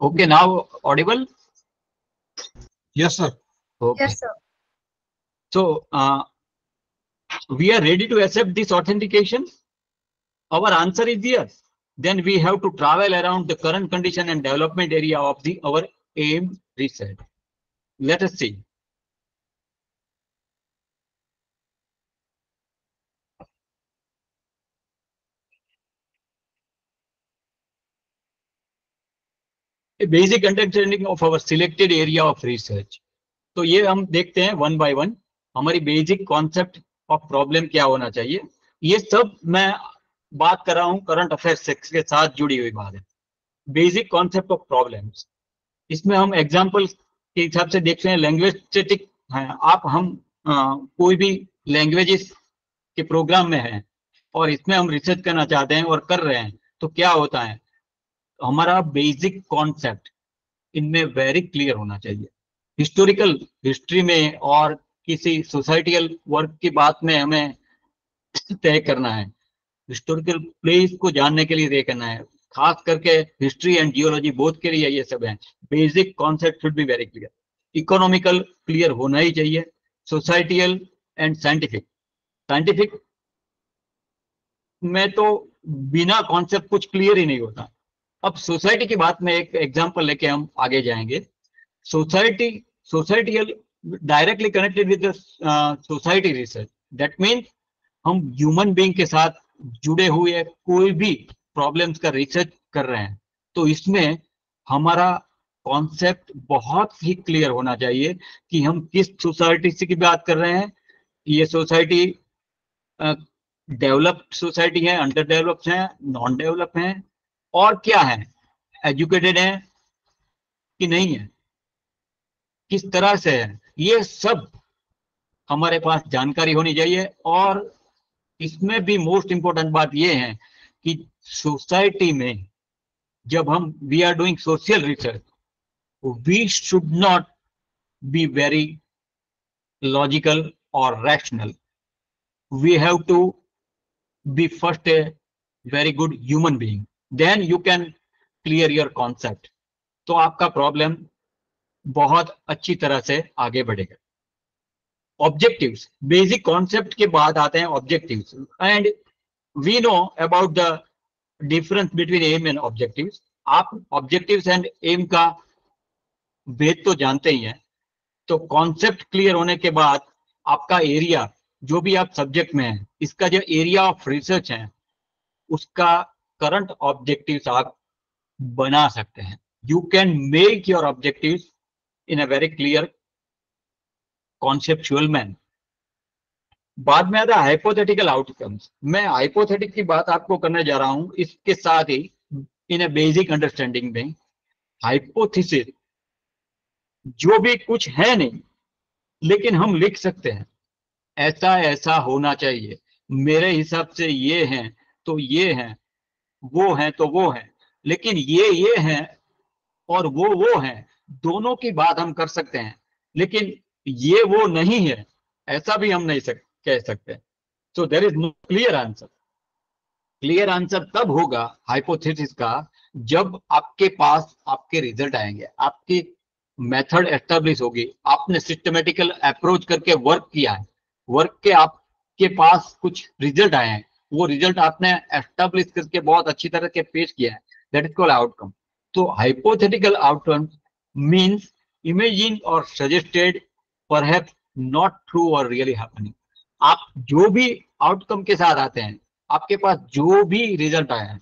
okay, now audible? Yes, sir. Okay. Yes, sir. So we are ready to accept this authentication? Our answer is yes. Then we have to travel around the current condition and development area of our AIM research. Let us see. A basic understanding of our selected area of research. तो ये हम देखते हैं one by one. हमारी basic concept of problem क्या होना चाहिए, ये सब मैं बात कर रहा हूँ करंट अफेयर्स के साथ जुड़ी हुई बात है। बेसिक कॉन्सेप्ट ऑफ प्रॉब्लम्स, इसमें हम एग्जांपल के हिसाब से देखते हैं। लैंग्वेज स्टैटिक है, आप हम कोई भी लैंग्वेजेस के प्रोग्राम में है और इसमें हम रिसर्च करना चाहते हैं और कर रहे हैं, तो क्या होता है, हमारा बेसिक कॉन्सेप्ट इनमें वेरी क्लियर होना चाहिए। हिस्टोरिकल हिस्ट्री में और किसी सोसाइटियल वर्क की बात में हमें तय करना है, हिस्टोरिकल प्लेस को जानने के लिए तय करना है, खास करके हिस्ट्री एंड जियोलॉजी बोथ के लिए ये सब है। Basic concept should be very clear. Economical clear होना ही चाहिए, सोसाइटियल एंड साइंटिफिक। साइंटिफिक में तो बिना कॉन्सेप्ट कुछ क्लियर ही नहीं होता। अब सोसाइटी की बात में एक एग्जांपल लेके हम आगे जाएंगे। Society, societal directly connected with society research, that means हम ह्यूमन बीइंग के साथ जुड़े हुए कोई भी प्रॉब्लम्स का रिसर्च कर रहे हैं, तो इसमें हमारा कॉन्सेप्ट बहुत ही क्लियर होना चाहिए कि हम किस सोसाइटी से की बात कर रहे हैं। ये सोसाइटी डेवलप्ड सोसाइटी है, अंडर डेवलप्ड है, नॉन डेवलप है, और क्या है, एजुकेटेड है कि नहीं है, किस तरह से है, ये सब हमारे पास जानकारी होनी चाहिए। और इसमें भी मोस्ट इंपॉर्टेंट बात ये है कि सोसाइटी में जब हम we are doing social research, we should not be very logical और rational, we have to be first a very good human being, then you can clear your concept, तो आपका प्रॉब्लम बहुत अच्छी तरह से आगे बढ़ेगा। ऑब्जेक्टिव्स, बेसिक कॉन्सेप्ट के बाद आते हैं objectives, and we know about the difference between aim and objectives. आप ऑब्जेक्टिव्स एंड एम का भेद तो जानते ही हैं। तो कॉन्सेप्ट क्लियर होने के बाद आपका एरिया, जो भी आप सब्जेक्ट में है, इसका जो एरिया ऑफ रिसर्च है, उसका करंट ऑब्जेक्टिव्स आप बना सकते हैं। You can make your objectives in a very clear conceptual man. बाद में आता है हाइपोथेटिकल आउटकम्स। मैं हाइपोथेटिक की बात आपको करने जा रहा हूं, इसके साथ ही इन ए बेसिक अंडरस्टैंडिंग में हाइपोथेसिस जो भी कुछ है नहीं, लेकिन हम लिख सकते हैं ऐसा ऐसा होना चाहिए, मेरे हिसाब से ये है तो ये है, वो है तो वो है, लेकिन ये है और वो है, दोनों की बात हम कर सकते हैं, लेकिन ये वो नहीं है ऐसा भी हम नहीं कह सकते। So there is no clear answer. Clear answer तब होगा हाइपोथेसिस का जब आपके पास आपके रिजल्ट आएंगे, आपकी मेथड एस्टेब्लिश होगी, आपने सिस्टमेटिकल अप्रोच करके वर्क किया है, वर्क के आपके पास कुछ रिजल्ट आए हैं, वो रिजल्ट आपने एस्टेब्लिश करके बहुत अच्छी तरह के पेश किया है, दैट इज कॉल्ड आउटकम। तो हाइपोथेटिकल आउटकम मीन्स इमेजिन और सजेस्टेड, परहैप्स नॉट ट्रू और रियली हैपनिंग। आप जो भी आउटकम के साथ आते हैं, आपके पास जो भी रिजल्ट आया है,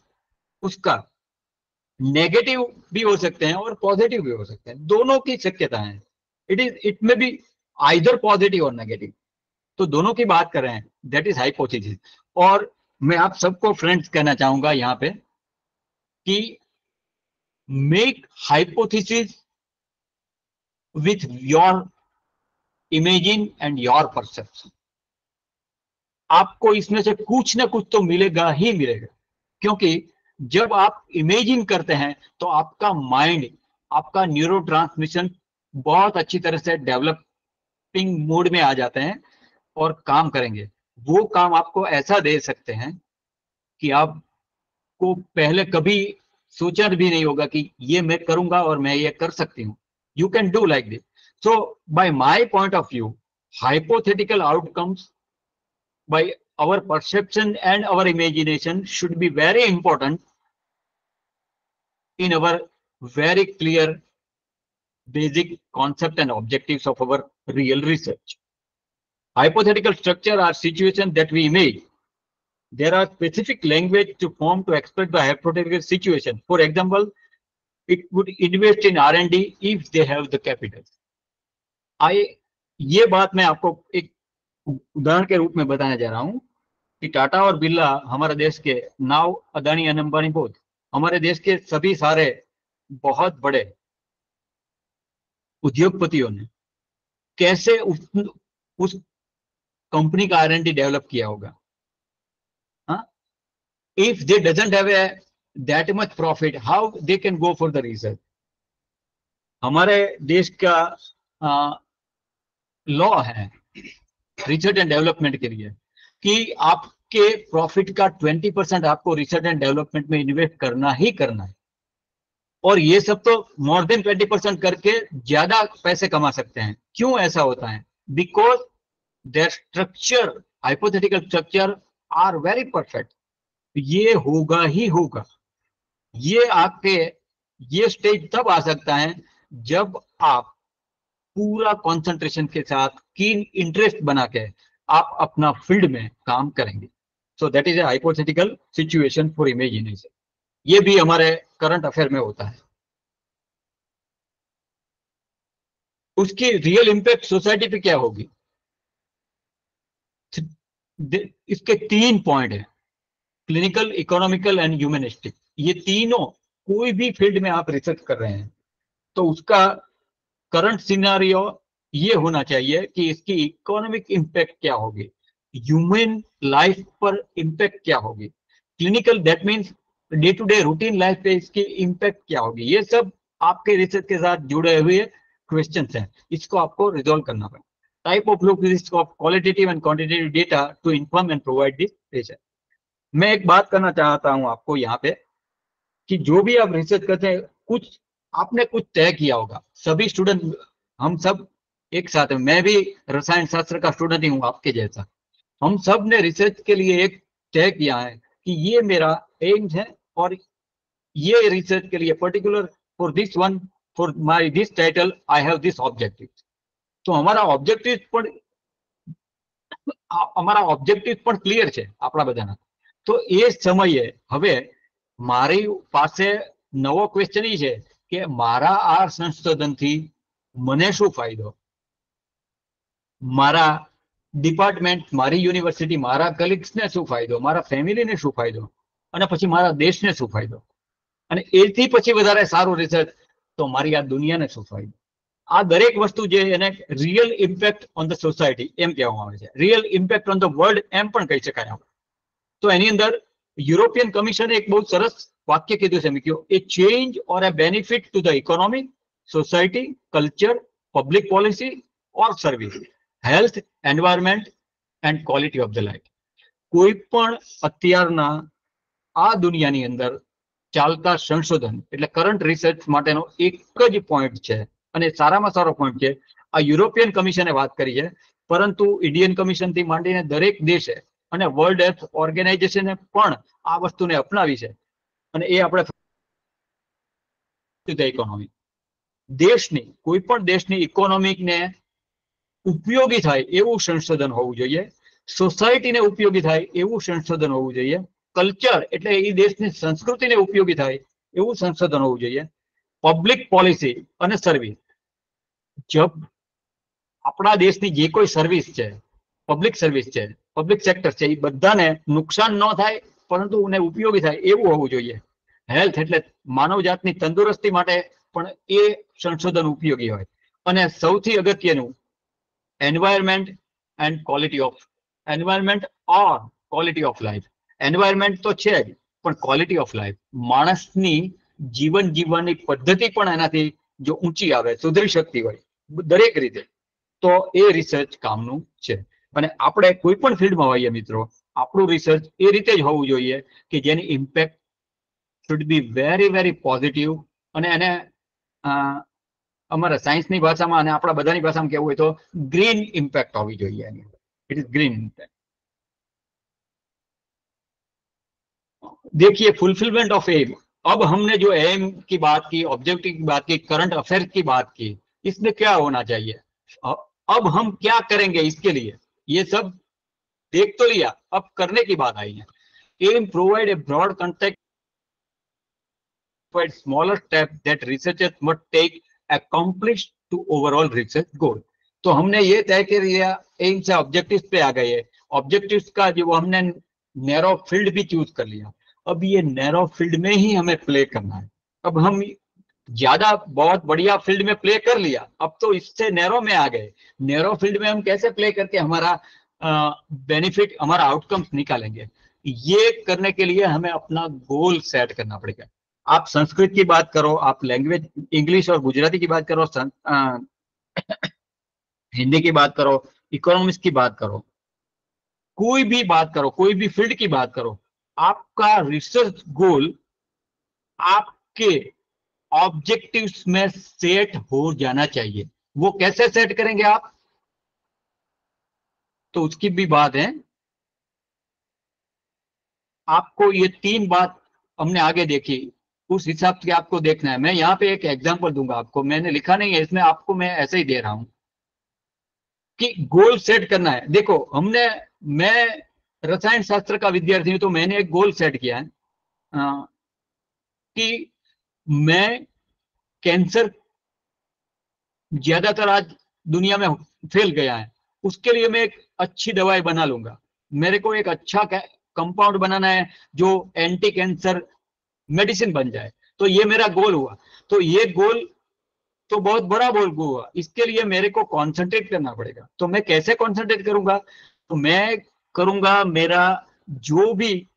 उसका नेगेटिव भी हो सकते हैं और पॉजिटिव भी हो सकते हैं, दोनों की शक्यता है। इट में बी आइदर पॉजिटिव और नेगेटिव, तो दोनों की बात कर रहे हैं, दैट इज हाइपोथेसिस। और मैं आप सबको फ्रेंड्स कहना चाहूंगा यहाँ पे कि make hypothesis with your imagine and your perception. आपको इसमें से कुछ ना कुछ तो मिलेगा ही मिलेगा, क्योंकि जब आप इमेजिन करते हैं तो आपका माइंड, आपका न्यूरो ट्रांसमिशन बहुत अच्छी तरह से डेवलपिंग मोड में आ जाते हैं और काम करेंगे। वो काम आपको ऐसा दे सकते हैं कि आपको पहले कभी सोचा भी नहीं होगा कि ये मैं करूंगा और मैं ये कर सकती हूँ। You can do like this. So by my point of view, hypothetical outcomes by our perception and our imagination should be very important in our very clear basic concept and objectives of our real research. Hypothetical structure are situations that we imagine. There are specific language to form to express the hypothetical situation. For example, it would invest in R&D if they have the capital. ये बात मैं आपको एक उदाहरण के रूप में बताने जा रहा हूं कि टाटा और बिरला हमारे देश के, now Adani and Ambani both, हमारे देश के सभी सारे बहुत बड़े उद्योगपतियों ने कैसे उस कंपनी का R&D डेवलप किया होगा। If they doesn't have that much profit, how they can go for the research. हमारे देश का लॉ है रिसर्च एंड डेवलपमेंट के लिए कि आपके प्रॉफिट का 20% आपको रिसर्च एंड डेवलपमेंट में इन्वेस्ट करना ही करना है। और ये सब तो मोर देन 20% करके ज्यादा पैसे कमा सकते हैं। क्यों ऐसा होता है? Because their structure, hypothetical structure are very perfect. ये होगा ही होगा। ये आपके ये स्टेज तब आ सकता है जब आप पूरा कंसंट्रेशन के साथ, कीन इंटरेस्ट बना के आप अपना फील्ड में काम करेंगे। So that is A hypothetical situation for imagination. ये भी हमारे करंट अफेयर में होता है। उसकी रियल इंपैक्ट सोसाइटी पे क्या होगी? इसके 3 पॉइंट है, क्लिनिकल, इकोनॉमिकल एंड ह्यूमनिस्टिक। ये तीनों, कोई भी फील्ड में आप रिसर्च कर रहे हैं तो उसका करंट सिनेरियो ये होना चाहिए कि इसकी इकोनॉमिक इंपैक्ट क्या होगी, ह्यूमन लाइफ पर इंपैक्ट क्या होगी, clinical that means day to day routine life पे इसकी इंपैक्ट क्या होगी। ये सब आपके रिसर्च के साथ जुड़े हुए क्वेश्चंस हैं, इसको आपको रिजॉल्व करना पड़ेगा। Type of look of qualitative and quantitative data to inform and provide this research. मैं एक बात करना चाहता हूं आपको यहाँ पे कि जो भी आप रिसर्च करते हैं, कुछ आपने कुछ तय किया होगा। सभी स्टूडेंट, हम सब एक साथ हैं, मैं भी रसायन शास्त्र का स्टूडेंट ही हूँ आपके जैसा। हम सब ने रिसर्च के लिए एक तय किया है कि ये मेरा एम है और ये रिसर्च के लिए particular for this one, for my this title I have this objective. तो हमारा ऑब्जेक्टिव પણ ક્લિયર છે આપણા બધાના। તો એ સમયે હવે મારી પાસે નવો ક્વેશ્ચન એ છે કે મારા આ સંશોધનથી મને શું ફાયદો, મારા ડિપાર્ટમેન્ટ, મારી યુનિવર્સિટી, મારા કલીગ્સને શું ફાયદો, મારા ફેમિલીને શું ફાયદો, અને પછી મારા દેશને શું ફાયદો, અને એથી પછી વધારે સારું રિસર્ચ તો મારી આ દુનિયાને શું ફાયદો। આ દરેક વસ્તુ જે એને real impact on the society એમ કહેવામાં આવે છે, real impact on the world એમ પણ કહી શકાય આપણે। તો એની અંદર યુરોપિયન કમિશને એક બહુ સરસ વાક્ય કીધું છે, મિત્રો, a change or a benefit to the economy, society, culture, public policy or service, health, environment and quality of the life. કોઈ પણ અત્યારના આ દુનિયાની અંદર ચાલતા સંશોધન એટલે કરંટ રિસર્ચ માટેનો એક જ પોઈન્ટ છે, અને સારામાં સારો પોઈન્ટ છે। આ યુરોપિયન કમિશને વાત કરી છે, પરંતુ ઇન્ડિયન કમિશનથી માંડીને દરેક દેશે અને વર્લ્ડ હેલ્થ ઓર્ગેનાઇઝેશને પણ આ વસ્તુને અપનાવી છે, અને એ આપણે ઇકોનોમી, દેશની, કોઈ પણ દેશની ઇકોનોમિકને ઉપયોગી થાય એવું સંશોધન હોવું જોઈએ, સોસાયટીને ઉપયોગી થાય એવું સંશોધન હોવું જોઈએ, કલ્ચર એટલે એ દેશની સંસ્કૃતિને ઉપયોગી થાય એવું સંશોધન હોવું જોઈએ, પબ્લિક પોલિસી અને સર્વિસ। જબ આપણા દેશની જે કોઈ સર્વિસ છે, પબ્લિક સર્વિસ છે, પબ્લિક સેક્ટર છે, એ બધાને નુકસાન ન થાય પરંતુ એને ઉપયોગી થાય એવું હોવું જોઈએ। હેલ્થ એટલે માનવજાતની તંદુરસ્તી માટે પણ એ સંશોધન ઉપયોગી હોય. અને સૌથી અગત્યનું environment and quality of environment or quality of life. Environment તો છે જ, પણ ક્વોલિટી ઓફ લાઈફ, માણસની જીવન જીવવાની પદ્ધતિ પણ એનાથી જો ઊંચી આવે, સુધરી શકતી હોય દરેક રીતે, તો એ રિસર્ચ કામનું છે. અને આપણે કોઈ પણ ફિલ્ડમાં હોઈએ મિત્રો, આપણું રિસર્ચ એ રીતે જ હોવું જોઈએ કે જેની impact should be very very positive. અને એને અમારા સાયન્સની ભાષામાં અને આપણા બધાની ભાષામાં કેવું હોય તો ગ્રીન ઇમ્પેક્ટ હોવી જોઈએ એની. It is green impact. देखिए फुलफिलमेंट ऑफ एम. अब हमने जो एम की बात की, ऑब्जेक्टिव की बात की, करंट अफेयर की बात की, इसमें क्या होना चाहिए, अब हम क्या करेंगे इसके लिए, ये सब देख तो लिया, अब करने की बात आई है. Aim provide a broad context provide smaller steps that researchers must take accomplish to overall research goal. तो हमने ये तय कर लिया, एम से ऑब्जेक्टिव्स पे आ गए. ऑब्जेक्टिव्स का जो हमने नैरो फील्ड भी चूज कर लिया. अब ये नैरो फील्ड में ही हमें प्ले करना है. अब हम ज्यादा बहुत बढ़िया फील्ड में प्ले कर लिया, अब तो इससे नैरो में आ गए. नैरो फील्ड में हम कैसे प्ले करके हमारा बेनिफिट, हमारा आउटकम्स निकालेंगे, ये करने के लिए हमें अपना गोल सेट करना पड़ेगा. आप संस्कृत की बात करो, आप लैंग्वेज इंग्लिश और गुजराती की बात करो, हिंदी की बात करो, इकोनॉमिक्स की बात करो, कोई भी बात करो, कोई भी फील्ड की बात करो, आपका रिसर्च गोल आपके ऑब्जेक्टिव्स में सेट हो जाना चाहिए. वो कैसे सेट करेंगे आप, तो उसकी भी बात है. आपको ये 3 बात हमने आगे देखी, उस हिसाब से आपको देखना है. मैं यहाँ पे एक एग्जांपल दूंगा आपको, मैंने लिखा नहीं है इसमें, आपको मैं ऐसे ही दे रहा हूं कि गोल सेट करना है. देखो मैं रसायन शास्त्र का विद्यार्थी हूं, तो मैंने एक गोल सेट किया है कि मैं कैंसर ज्यादातर आज दुनिया में फैल गया है, उसके लिए मैं एक अच्छी दवाई बना लूंगा. मेरे को एक अच्छा कंपाउंड बनाना है जो एंटी कैंसर मेडिसिन बन जाए. तो ये मेरा गोल हुआ. तो ये गोल तो बहुत बड़ा गोल हुआ, इसके लिए मेरे को कॉन्सेंट्रेट करना पड़ेगा. तो मैं कैसे कॉन्सेंट्रेट करूंगा, तो मैं करूंगा मेरा जो भी,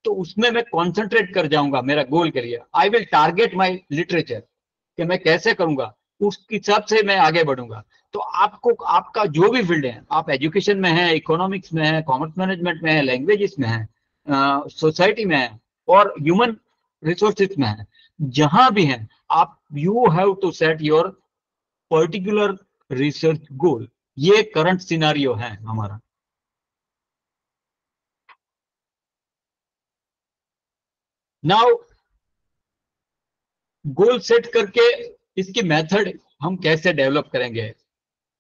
तो उसमें मैं कॉन्सेंट्रेट कर जाऊंगा मेरा गोल के लिए. I will target my literature, कि मैं कैसे करूंगा, उस हिसाब से मैं आगे बढ़ूंगा. तो आपको आपका जो भी फील्ड है, आप एजुकेशन में है, इकोनॉमिक्स में है, कॉमर्स मैनेजमेंट में है, लैंग्वेजेस में है, सोसाइटी में है, और ह्यूमन रिसोर्सेज में है, जहां भी है, आप you have to set your particular research goal. ये करंट सिनारियो है हमारा. नाउ गोल सेट करके इसकी मेथड हम कैसे डेवलप करेंगे,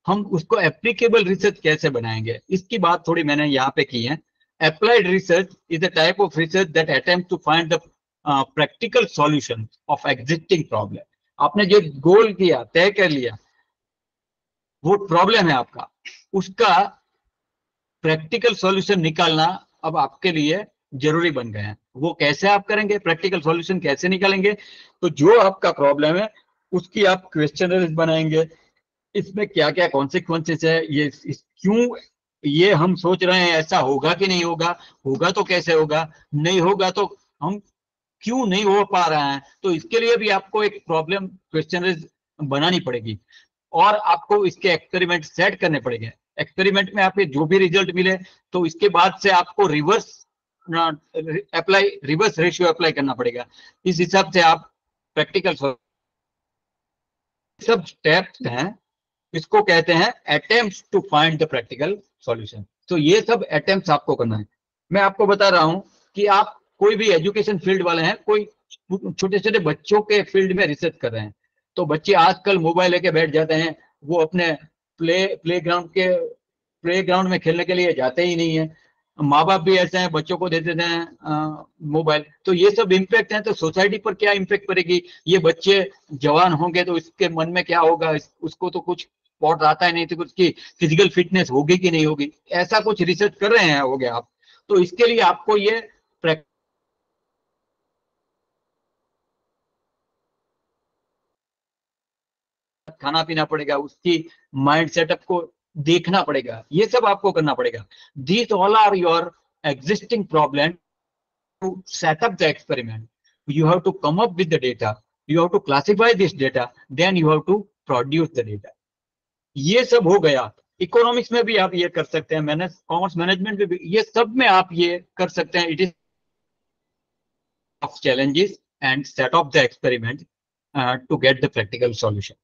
हम उसको एप्लीकेबल रिसर्च कैसे बनाएंगे, इसकी बात थोड़ी मैंने यहाँ पे की है. Applied research is a type of research that attempt to find the practical solution of existing problem. आपने जो गोल किया, तय कर लिया, वो प्रॉब्लम है आपका, उसका प्रैक्टिकल सॉल्यूशन निकालना अब आपके लिए जरूरी बन गए हैं. वो कैसे आप करेंगे, प्रैक्टिकल सॉल्यूशन कैसे निकालेंगे, तो जो आपका प्रॉब्लम है उसकी आप क्वेश्चनरीज बनाएंगे. इसमें क्या क्या कॉन्सिक्वेंसेस है, ये क्यों ये हम सोच रहे हैं, ऐसा होगा कि नहीं होगा, होगा तो कैसे होगा, नहीं होगा तो हम क्यों नहीं हो पा रहा है. तो इसके लिए भी आपको एक प्रॉब्लम क्वेश्चनरीज बनानी पड़ेगी, और आपको इसके एक्सपेरिमेंट सेट करने पड़ेंगे. एक्सपेरिमेंट में आपके जो भी रिजल्ट मिले, तो इसके बाद से आपको रिवर्स रेशियो अप्लाई करना पड़ेगा. इस हिसाब से आप प्रैक्टिकल सब स्टेप्स हैं, इसको कहते हैं attempts to find the practical solution. तो ये सब अटेम्प्ट्स आपको करना है. मैं आपको बता रहा हूं कि आप कोई भी एजुकेशन फील्ड वाले हैं, कोई छोटे छोटे बच्चों के फील्ड में रिसर्च कर रहे हैं, तो बच्चे आजकल मोबाइल लेके बैठ जाते हैं, वो अपने प्लेग्राउंड में खेलने के लिए जाते ही नहीं है. माँ बाप भी ऐसे हैं, बच्चों को दे देते हैं मोबाइल. तो ये सब इम्पैक्ट है. तो सोसाइटी पर क्या इम्पैक्ट पड़ेगी, ये बच्चे जवान होंगे तो इसके मन में क्या होगा, उसको तो कुछ स्पॉट आता है नहीं, तो उसकी फिजिकल फिटनेस होगी कि नहीं होगी, ऐसा कुछ रिसर्च कर रहे हैं, हो गया आप. तो इसके लिए आपको ये खाना पीना पड़ेगा, उसकी माइंड सेटअप को देखना पड़ेगा, ये सब आपको करना पड़ेगा. These all are your existing problem. To set up the experiment, you have to come up with the data, you have to classify this data, then you have to produce the data. ये सब हो गया. Economics में भी आप ये कर सकते हैं, कॉमर्स मैनेजमेंट में भी, ये सब में आप ये कर सकते हैं. It is of challenges and set up the experiment to get the practical solution.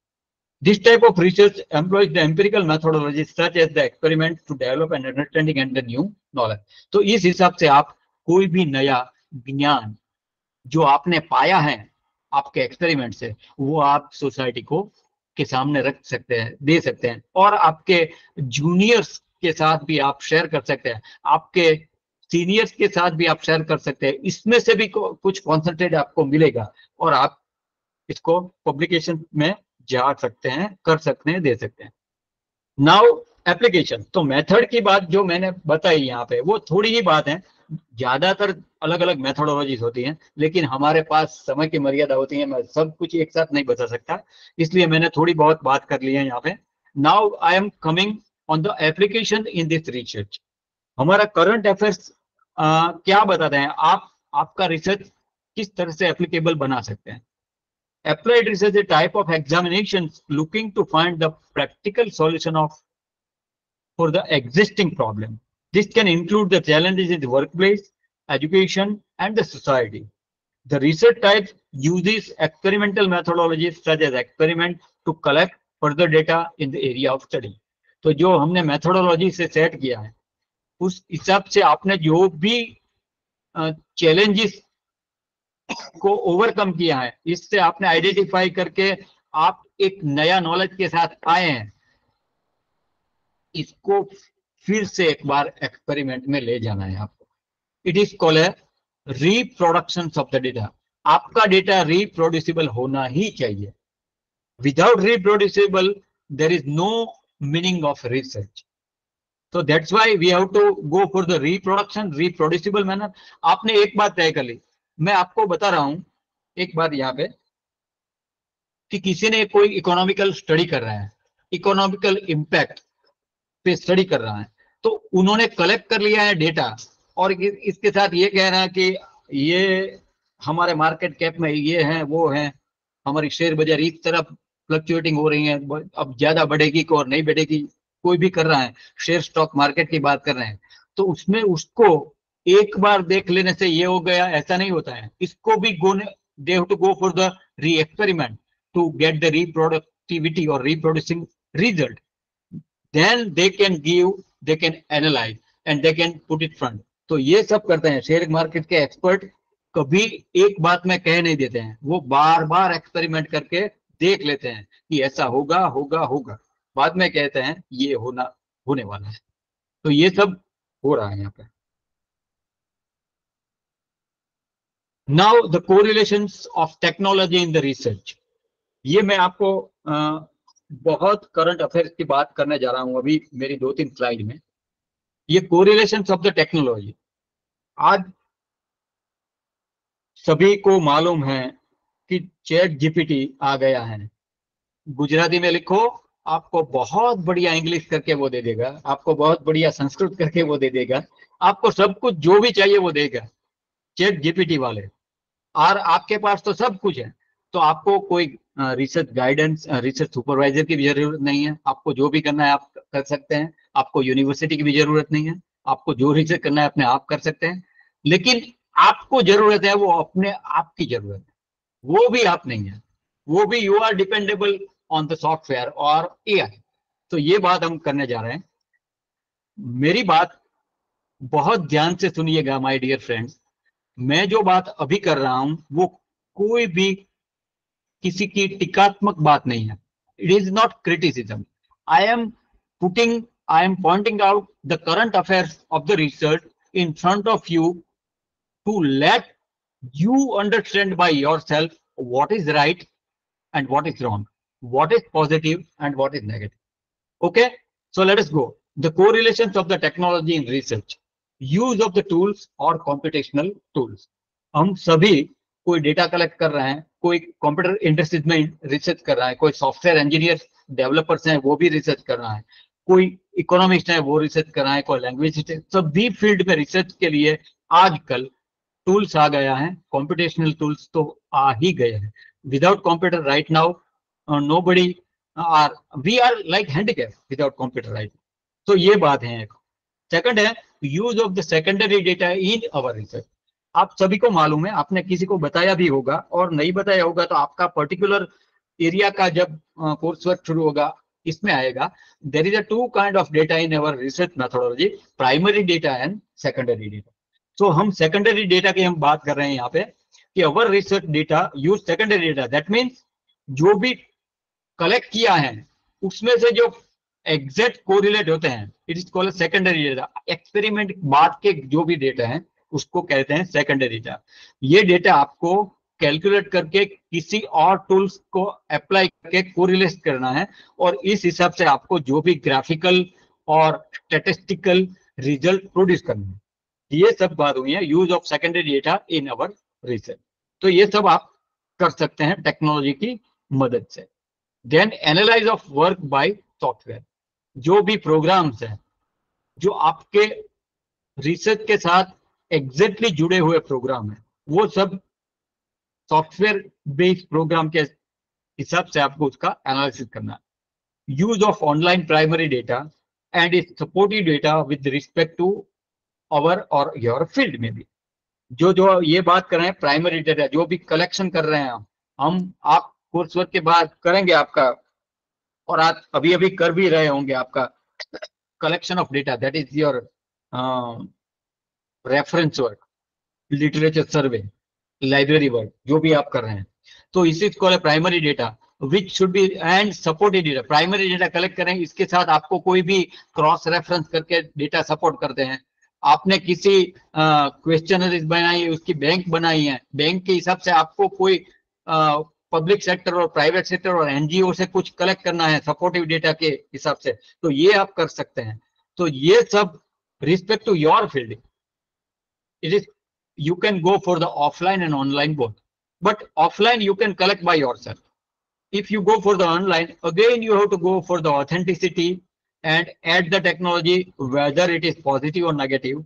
This type of research employs the empirical methodologies such as the experiment to develop an understanding and the new knowledge. तो इस हिसाब से आप कोई भी नया ज्ञान जो आपने पाया है आपके एक्सपेरिमेंट से, वो आप सोसाइटी को के सामने रख सकते हैं, दे सकते हैं, और आपके जूनियर्स के साथ भी आप शेयर कर सकते हैं, आपके सीनियर्स के साथ भी आप शेयर कर सकते हैं. इसमें से भी कुछ कॉन्सेंट्रेट आपको मिलेगा और आप इसको पब्लिकेशन में जा सकते हैं, कर सकते हैं, दे सकते हैं. Now application. तो मेथड की बात जो मैंने बताई यहाँ पे वो थोड़ी ही बात है. ज्यादातर अलग अलग मेथोडोलॉजीज होती हैं, लेकिन हमारे पास समय की मर्यादा होती है, मैं सब कुछ एक साथ नहीं बता सकता, इसलिए मैंने थोड़ी बहुत बात कर ली है यहाँ पे. Now I am coming on the application in this research. हमारा करंट अफेयर्स क्या बताते हैं, आपका रिसर्च किस तरह से एप्लीकेबल बना सकते हैं. Applied research is a type of examination looking to find the practical solution for the existing problem. This can include the challenges in the workplace, education, and the society. The research type uses experimental methodologies such as experiment to collect further data in the area of study. तो जो हमने methodology से set किया है, उस हिसाब से आपने जो भी challenges को ओवरकम किया है, इससे आपने आइडेंटिफाई करके आप एक नया नॉलेज के साथ आए हैं, इसको फिर से एक बार एक्सपेरिमेंट में ले जाना है आपको. It is called a reproduction of the data. आपका डेटा रिप्रोड्यूसिबल होना ही चाहिए. Without reproducible there is no meaning of research. So that's why we have to go for the reproduction, reproducible manner. आपने एक बात तय कर ली. मैं आपको बता रहा हूं एक बात यहाँ पे कि किसी ने कोई इकोनॉमिकल स्टडी कर रहा है, इकोनॉमिकल इम्पैक्ट पे स्टडी कर रहा है, तो उन्होंने कलेक्ट कर लिया है डेटा और इसके साथ ये कह रहा है कि ये हमारे मार्केट कैप में ये है, वो है, हमारी शेयर बाजार इस तरफ फ्लक्चुएटिंग हो रही है, अब ज्यादा बढ़ेगी कि और नहीं बढ़ेगी, कोई भी कर रहा है, शेयर स्टॉक मार्केट की बात कर रहे हैं, तो उसमें उसको एक बार देख लेने से ये हो गया, ऐसा नहीं होता है. इसको भी they have to go for the re experiment to get the reproductivity और reproducing result. Then they can analyse and they can put it front. तो ये सब करते हैं शेयर मार्केट के एक्सपर्ट. कभी एक बात में कह नहीं देते हैं, वो बार बार एक्सपेरिमेंट करके देख लेते हैं कि ऐसा होगा होगा होगा, बाद में कहते हैं ये होने वाला है. तो ये सब हो रहा है यहाँ पे. Now the correlations of technology in the research. ये मैं आपको बहुत करंट अफेयर्स की बात करने जा रहा हूं अभी मेरी 2-3 स्लाइड में. ये कोरिलेशंस ऑफ द टेक्नोलॉजी. आज सभी को मालूम है कि चैट जीपीटी आ गया है. गुजराती में लिखो, आपको बहुत बढ़िया इंग्लिश करके वो दे देगा, आपको बहुत बढ़िया संस्कृत करके वो दे देगा, आपको सब कुछ जो भी चाहिए वो देगा चैट जीपीटी वाले. और आपके पास तो सब कुछ है, तो आपको कोई रिसर्च गाइडेंस, रिसर्च सुपरवाइजर की भी जरूरत नहीं है. आपको जो भी करना है आप कर सकते हैं. आपको यूनिवर्सिटी की भी जरूरत नहीं है. आपको जो रिसर्च करना है अपने आप कर सकते हैं. लेकिन आपको जरूरत है वो अपने आप की जरूरत है, वो भी आप नहीं है, वो भी you are dependable on the software और एआई. तो ये बात हम करने जा रहे हैं. मेरी बात बहुत ध्यान से सुनिएगा माय डियर फ्रेंड्स. मैं जो बात अभी कर रहा हूं वो कोई भी किसी की टीकात्मक बात नहीं है. It is not criticism. I am pointing out the current affairs of the research in front of you to let you understand by yourself what is right and what is wrong, what is positive and what is negative. Okay, so let us go. The correlations of the technology in research, use of the tools or computational tools. हम सभी कोई data collect कर रहे हैं, कोई computer industries में research कर रहा है, कोई सॉफ्टवेयर इंजीनियर डेवलपर्स हैं वो भी रिसर्च कर रहा है, कोई इकोनॉमिस्ट है वो रिसर्च कर रहा है, कोई लैंग्वेज, सभी फील्ड में रिसर्च के लिए आजकल टूल्स आ गया है, कंप्यूटेशनल टूल्स तो आ ही गए हैं. Without computer right now nobody are we are like handicap without computer right. तो ये बात है. एक सेकंड है use of the secondary data in our research. आप सभी को मालूम है, आपने किसी को बताया भी होगा और नहीं बताया होगा तो आपका पर्टिकुलर एरिया का जब कोर्स वर्क शुरू होगा इसमें आएगा. There is a two kind of data in our research methodology, primary data and secondary data. तो हम सेकेंडरी डेटा की हम बात कर रहे हैं यहाँ पे कि our research data use secondary data. That means जो भी कलेक्ट किया है उसमें से जो एग्जैक्ट कोरिलेट होते हैं, it is called secondary data. Experiment बाद के जो भी डेटा है उसको कहते हैं सेकेंडरी डेटा. ये डेटा आपको कैलकुलेट करके किसी और टूल्स को अप्लाई करके कोरिलेट करना है और इस हिसाब से आपको जो भी ग्राफिकल और स्टैटिस्टिकल रिजल्ट प्रोड्यूस करना है. ये सब बात हुई है use of secondary data in our research. तो ये सब आप कर सकते हैं टेक्नोलॉजी की मदद से. Then analyse of work by software. जो भी प्रोग्राम्स हैं जो आपके रिसर्च के साथ एग्जैक्टली जुड़े हुए प्रोग्राम हैं वो सब सॉफ्टवेयर बेस्ड प्रोग्राम के हिसाब से आपको उसका एनालिसिस करना है. Use of online primary data and its supportive data with respect to our और योर फील्ड में भी. जो ये बात कर रहे हैं प्राइमरी डेटा जो भी कलेक्शन कर रहे हैं हम आप कोर्स वर्क के बाद करेंगे आपका, और आप अभी अभी कर भी रहे होंगे आपका collection of data, that is your reference work, literature survey, library work, जो भी आप कर रहे हैं. तो इसी को primary data which should be and supported data. Primary data collect करें, इसके साथ आपको कोई भी क्रॉस रेफरेंस करके डेटा सपोर्ट करते हैं. आपने किसी क्वेश्चनरीज बनाई है, उसकी बैंक बनाई है, बैंक के हिसाब से आपको कोई पब्लिक सेक्टर और प्राइवेट सेक्टर और एनजीओ से कुछ कलेक्ट करना है सपोर्टिव डेटा के हिसाब से, तो ये आप कर सकते हैं. तो ये सब respect to your field. It is you can go for the offline and online both, but offline you can collect by yourself. If you go for the online, again you have to go for the authenticity and add the technology, whether it is positive or negative,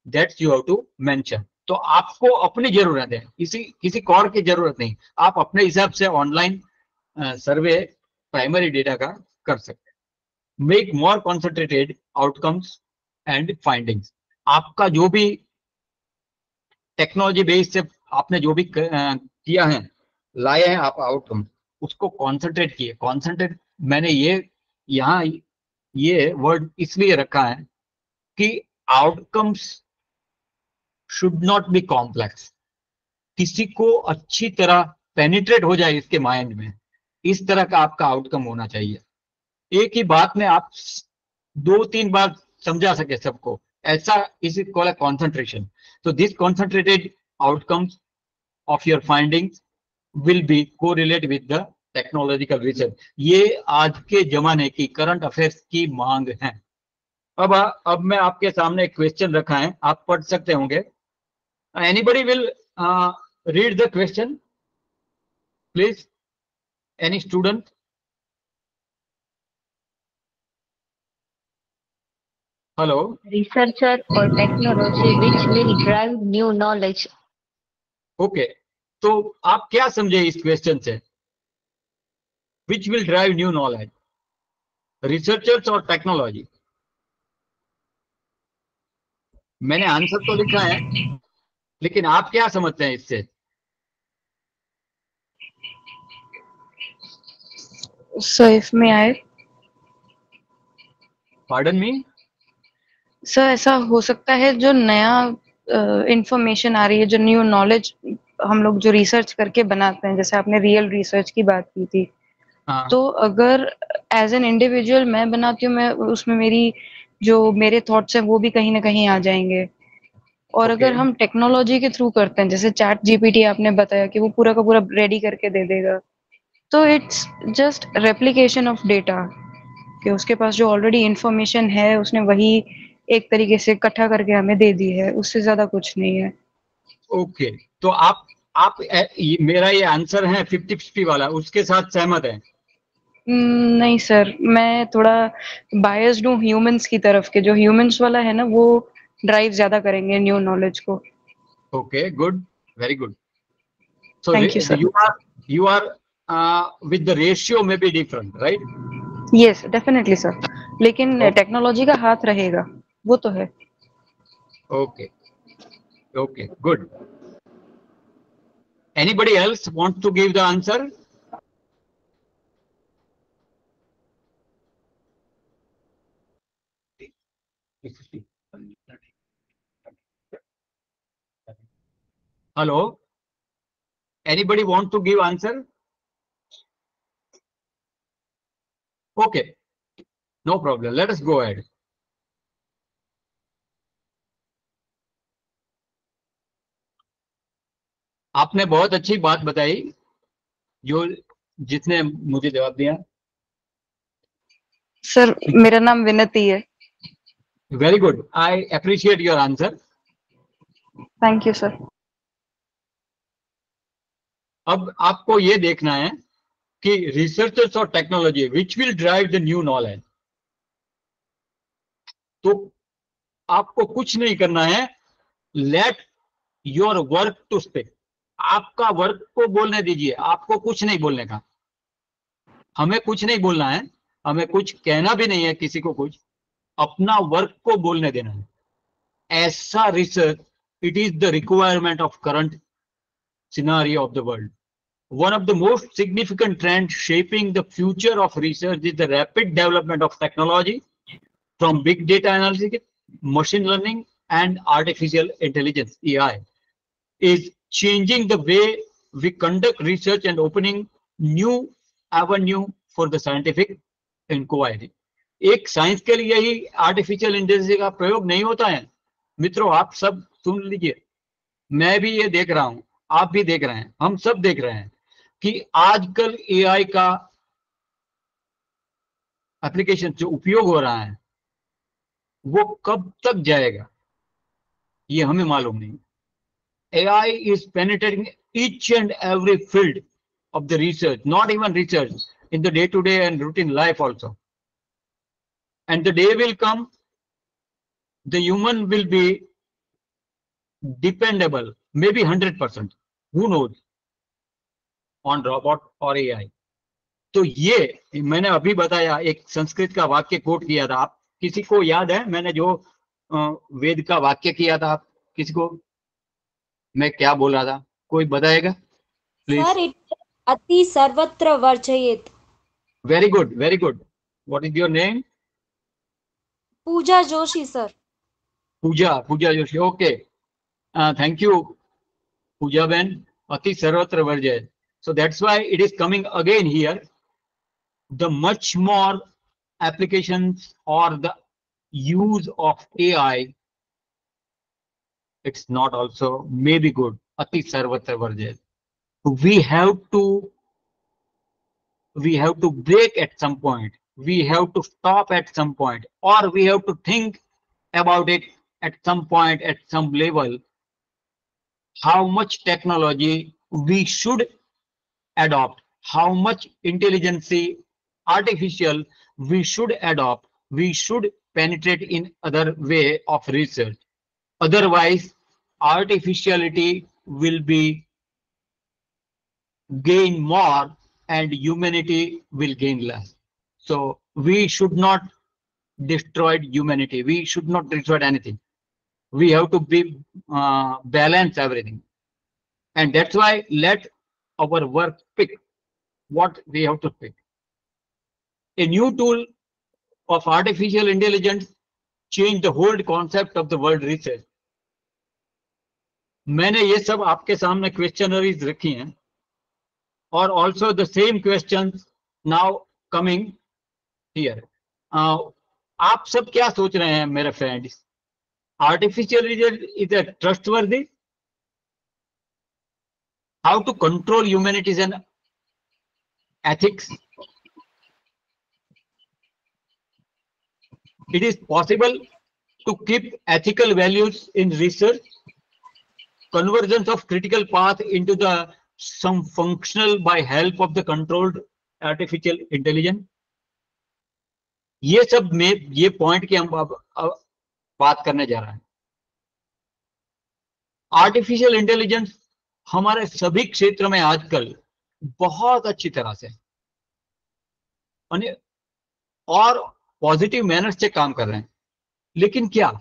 that's you have to mention. तो आपको अपनी जरूरत है, किसी और की जरूरत नहीं. आप अपने हिसाब से ऑनलाइन सर्वे प्राइमरी डेटा का कर सकते हैं. Make more concentrated outcomes and findings. आपका जो भी टेक्नोलॉजी बेस से आपने जो भी किया है, लाए हैं आप आउटकम, उसको कॉन्सेंट्रेट किए. कॉन्सेंट्रेट मैंने यहाँ ये वर्ड इसलिए रखा है कि outcomes should not B complex. किसी को अच्छी तरह पेनिट्रेट हो जाए इसके माइंड में, इस तरह का आपका आउटकम होना चाहिए. एक ही बात में आप 2-3 बार समझा सके सबको, ऐसा इसी को concentration. So this concentrated outcomes of your findings will be correlate with the technological research. ये आज के जमाने की करंट अफेयर्स की मांग है. अब मैं आपके सामने एक क्वेश्चन रखा है, आप पढ़ सकते होंगे. Anybody will read the question, please? Any student? Hello. Researcher or technology which will drive new knowledge. Okay. तो आप क्या समझे इस क्वेश्चन से? Which will drive new knowledge? Researchers और टेक्नोलॉजी? मैंने आंसर तो लिखा है, लेकिन आप क्या समझते हैं इससे? So if may I? Pardon me? Sir ऐसा हो सकता है जो नया इंफॉर्मेशन आ रही है, जो न्यू नॉलेज हम लोग जो रिसर्च करके बनाते हैं, जैसे आपने रियल रिसर्च की बात की थी. तो अगर एज एन इंडिविजुअल मैं बनाती हूँ, मैं उसमें मेरे थॉट्स हैं वो भी कहीं ना कहीं आ जाएंगे. और अगर हम टेक्नोलॉजी के थ्रू करते हैं, जैसे चैट जीपीटी आपने बताया कि वो पूरा का पूरा रेडी करके दे देगा, तो it's just replication of data, कि उसके पास जो ऑलरेडी इंफॉर्मेशन है उसने वही एक तरीके से इकट्ठा करके हमें दे दी है, उससे ज्यादा कुछ नहीं है. ओके. तो मेरा ये आंसर है 50-50 वाला, उसके साथ सहमत है? नहीं सर, मैं थोड़ा बायस्ड हूँ ह्यूमंस की तरफ के, जो ह्यूमंस वाला है ना वो ड्राइव ज्यादा करेंगे न्यू नॉलेज को। Okay, good, very good. So thank you sir. you are with the ratio may be different, right? Yes definitely sir, लेकिन Okay, टेक्नोलॉजी का हाथ रहेगा, वो तो है। okay, okay, good. Anybody else wants to give the answer? Hello? Anybody want to give answer? Okay, no problem. Let us go ahead. आपने बहुत अच्छी बात बताई, जो जिसने मुझे जवाब दिया। सर मेरा नाम विनती है। Very good, I appreciate your answer. Thank you sir. अब आपको ये देखना है कि रिसर्चर्स और technology which will drive the new knowledge. तो आपको कुछ नहीं करना है, let your work to speak. आपका वर्क को बोलने दीजिए, आपको कुछ नहीं बोलने का। हमें कुछ नहीं बोलना है, हमें कुछ कहना भी नहीं है किसी को कुछ, अपना वर्क को बोलने देना है। ऐसा research, it is the requirement of current scenario of the world. One of the most significant trends shaping the future of research is the rapid development of technology, from big data analytics, machine learning, and artificial intelligence (AI) is changing the way we conduct research and opening new avenue for the scientific inquiry. एक science के लिए ही artificial intelligence का प्रयोग नहीं होता है मित्रों, आप सब सुन लीजिए। मैं भी ये देख रहा हूं, आप भी देख रहे हैं, हम सब देख रहे हैं कि आजकल एआई का एप्लीकेशन जो उपयोग हो रहा है वो कब तक जाएगा ये हमें मालूम नहीं। AI is penetrating each and every field of the research, not even research, in the day-to-day and routine life also. And the day will come, the human will be dependable, maybe 100%, who knows, on robot or AI. तो ये मैंने अभी बताया, एक संस्कृत का वाक्य coat किया था। आप किसी को याद है मैंने जो वेद का वाक्य किया था? आप किसी को मैं क्या बोल रहा था, कोई बताएगा प्लीज? सर, अति सर्वत्र वर्जयेत। Very good, very good. What is your name? Pooja Joshi sir. Pooja Joshi, okay, thank you Pooja ben. अति सर्वत्र वर्जयेत, so that's why it is coming again here. The much more applications or the use of AI, it's not also maybe good. Ati sarvatra varjayat. We have to break at some point. We have to stop at some point, or we have to think about it at some point, at some level, how much technology we should adopt, how much intelligence artificial we should adopt, we should penetrate in other way of research. Otherwise, artificiality will be gain more and humanity will gain less. So we should not destroy humanity. We should not destroy anything. We have to be balance everything. And that's why let our work pick what we have to pick. A new tool of artificial intelligence change the whole concept of the world research. मैंने ये सब आपके सामने questionnaires रखी हैं, और also the same questions now coming here. आप सब क्या सोच रहे हैं मेरे friends? Artificial intelligence is a trustworthy? How to control humanities and ethics? It is possible to keep ethical values in research? convergence of critical path into the some functional by help of the controlled artificial intelligence. ये सब में ये point की हम अब बात करने जा रहे हैं. आर्टिफिशियल इंटेलिजेंस हमारे सभी क्षेत्र में आजकल बहुत अच्छी तरह से और पॉजिटिव मैनर से काम कर रहे हैं. लेकिन क्या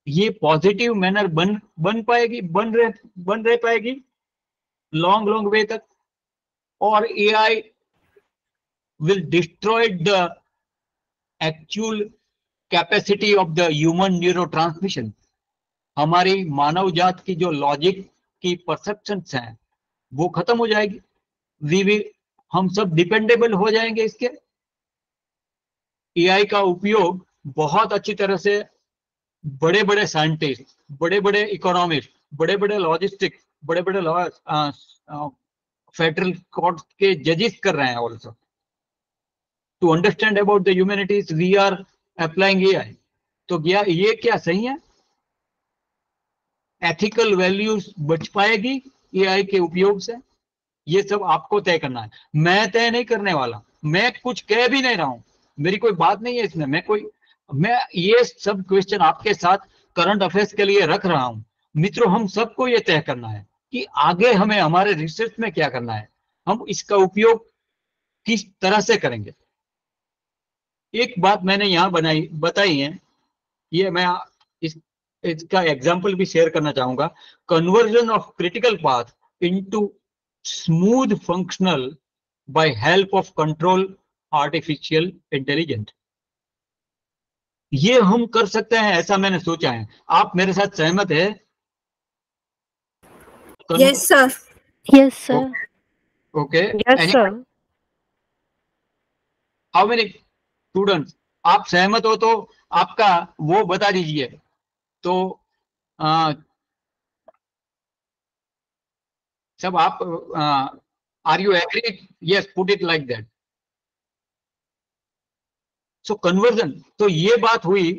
ये पॉजिटिव मैनर बन पाएगी, बन रह पाएगी लॉन्ग वे तक? और AI will destroy the actual capacity of the human neuro transmission. हमारी मानव जात की जो लॉजिक की परसेप्शंस हैं वो खत्म हो जाएगी. हम सब डिपेंडेबल हो जाएंगे इसके. एआई का उपयोग बहुत अच्छी तरह से बड़े बड़े साइंटिस्ट, बड़े बड़े इकोनॉमिस्ट, बड़े बड़े लॉजिस्टिक, बड़े बड़े लॉयर्स, फेडरल कोर्ट के जजेस कर रहे हैं. Also to understand about the humanities we are applying AI. तो ये क्या सही है? एथिकल वैल्यूज बच पाएगी एआई के उपयोग से? ये सब आपको तय करना है. मैं तय नहीं करने वाला, मैं कुछ कह भी नहीं रहा हूं, मेरी कोई बात नहीं है इसमें. मैं ये सब क्वेश्चन आपके साथ करंट अफेयर्स के लिए रख रहा हूं. मित्रों, हम सबको ये तय करना है कि आगे हमें हमारे रिसर्च में क्या करना है, हम इसका उपयोग किस तरह से करेंगे. एक बात मैंने यहां बताई है, ये मैं इसका एग्जाम्पल भी शेयर करना चाहूंगा. Conversion of critical path into smooth functional by help of control artificial intelligence. ये हम कर सकते हैं, ऐसा मैंने सोचा है. आप मेरे साथ सहमत है? Yes, sir. Yes, sir. Okay. Yes, sir. How many students? आप सहमत हो तो आपका वो बता दीजिए. तो सब आप are you agree? Yes, put it like that. So conversion, तो ये बात हुई.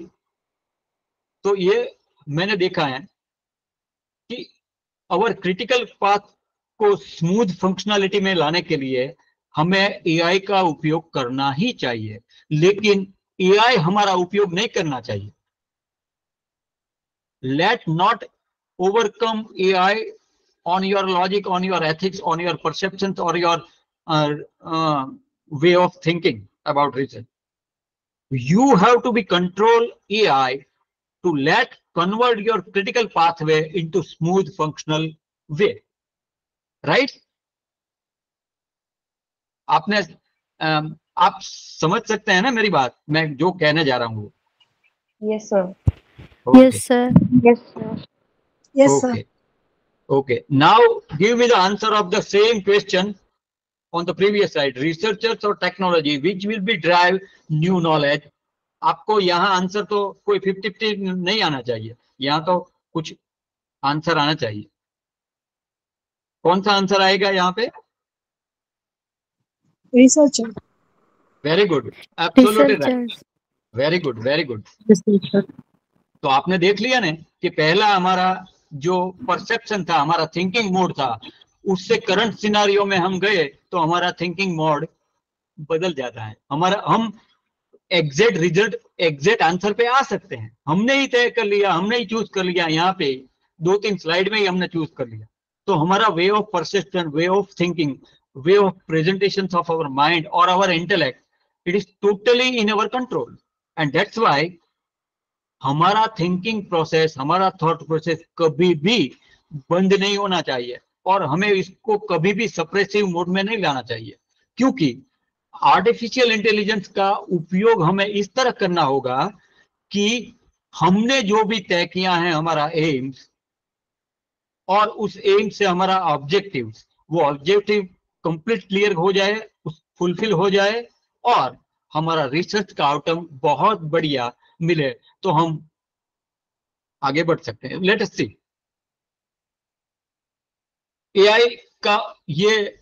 तो ये मैंने देखा है कि अवर क्रिटिकल पाथ को स्मूथ फंक्शनलिटी में लाने के लिए हमें एआई का उपयोग करना ही चाहिए. लेकिन एआई हमारा उपयोग नहीं करना चाहिए. Let not overcome AI on your logic, on your ethics, on your perceptions, or your way of thinking about research. You have to be control AI to let convert your critical pathway into smooth functional way, right? आपने आप समझ सकते हैं ना मेरी बात, मैं जो कहने जा रहा हूँ? Yes, sir. Okay. Yes, sir. Yes, sir. Yes, sir. Okay. Now give me the answer of the same question on the previous slide. Researchers or technology, which will be drive new knowledge? आपको यहाँ answer तो कोई 50-50 नहीं आना चाहिए, यहाँ तो कुछ आंसर आना चाहिए. कौन सा आंसर आएगा यहाँ पे? Researcher. Very good, absolutely right. Researchers. Very good, very good. Researcher. तो आपने देख लिया ना कि पहला हमारा जो परसेप्शन था, हमारा थिंकिंग मोड था, उससे करंट सिनारियो में हम गए तो हमारा थिंकिंग मोड बदल जाता है. हम एग्जैक्ट रिजल्ट, एग्जैक्ट आंसर पे आ सकते हैं. हमने ही तय कर लिया, हमने ही चूज कर लिया. यहाँ पे 2-3 स्लाइड में ही हमने चूज कर लिया. तो हमारा way of perception, way of thinking, way of presentation of our mind और our intellect, it is totally in our control. And that's why हमारा थिंकिंग प्रोसेस, हमारा थॉट प्रोसेस कभी भी बंद नहीं होना चाहिए और हमें इसको कभी भी सप्रेसिव मोड में नहीं लाना चाहिए. क्योंकि आर्टिफिशियल इंटेलिजेंस का उपयोग हमें इस तरह करना होगा कि हमने जो भी तय किया है, हमारा एम्स, और उस एम से हमारा ऑब्जेक्टिव, वो ऑब्जेक्टिव कंप्लीट क्लियर हो जाए, फुलफिल हो जाए और हमारा रिसर्च का आउटकम बहुत बढ़िया मिले, तो हम आगे बढ़ सकते हैं. लेट अस सी एआई का ये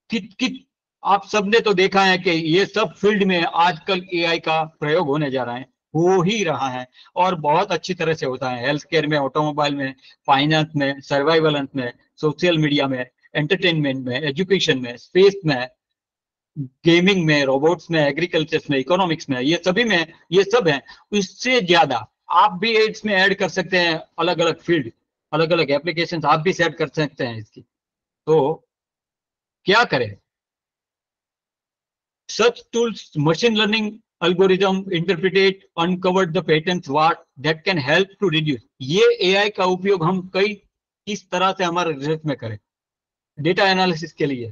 कित आप सबने तो देखा है कि ये सब फील्ड में आजकल एआई का प्रयोग होने जा रहा है. हो ही रहा है और बहुत अच्छी तरह से होता है। हेल्थ केयर में, ऑटोमोबाइल में, फाइनेंस में, सर्वाइवलेंस में, सोशल मीडिया में, एंटरटेनमेंट में, एजुकेशन में, स्पेस में, गेमिंग में, रोबोट्स में, एग्रीकल्चर में, इकोनॉमिक्स में, ये सभी में ये सब है। इससे ज्यादा आप भी इसमें ऐड कर सकते हैं, अलग अलग फील्ड, अलग अलग एप्लीकेशंस आप भी सेट कर सकते हैं इसकी। तो क्या करें? Such tools, machine learning algorithm interpret, uncovered the patterns what that can help to reduce। ये AI का उपयोग हम कई किस तरह से हमारे रिसर्च में करें? डेटा एनालिसिस के लिए,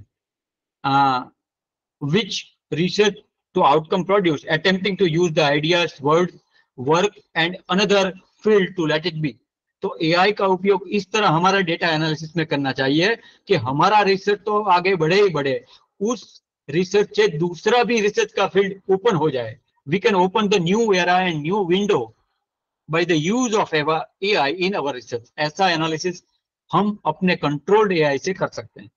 which research to outcome produce, attempting to use the ideas, words, work and another field to let it be। तो AI का उपयोग इस तरह हमारा डेटा एनालिसिस में करना चाहिए कि हमारा रिसर्च तो आगे बढ़े ही बढ़े, उस रिसर्च से दूसरा भी रिसर्च का फील्ड ओपन हो जाए। We can open the new era and new window by the use of AI in our research. ऐसा एनालिसिस हम अपने कंट्रोल्ड AI से कर सकते हैं।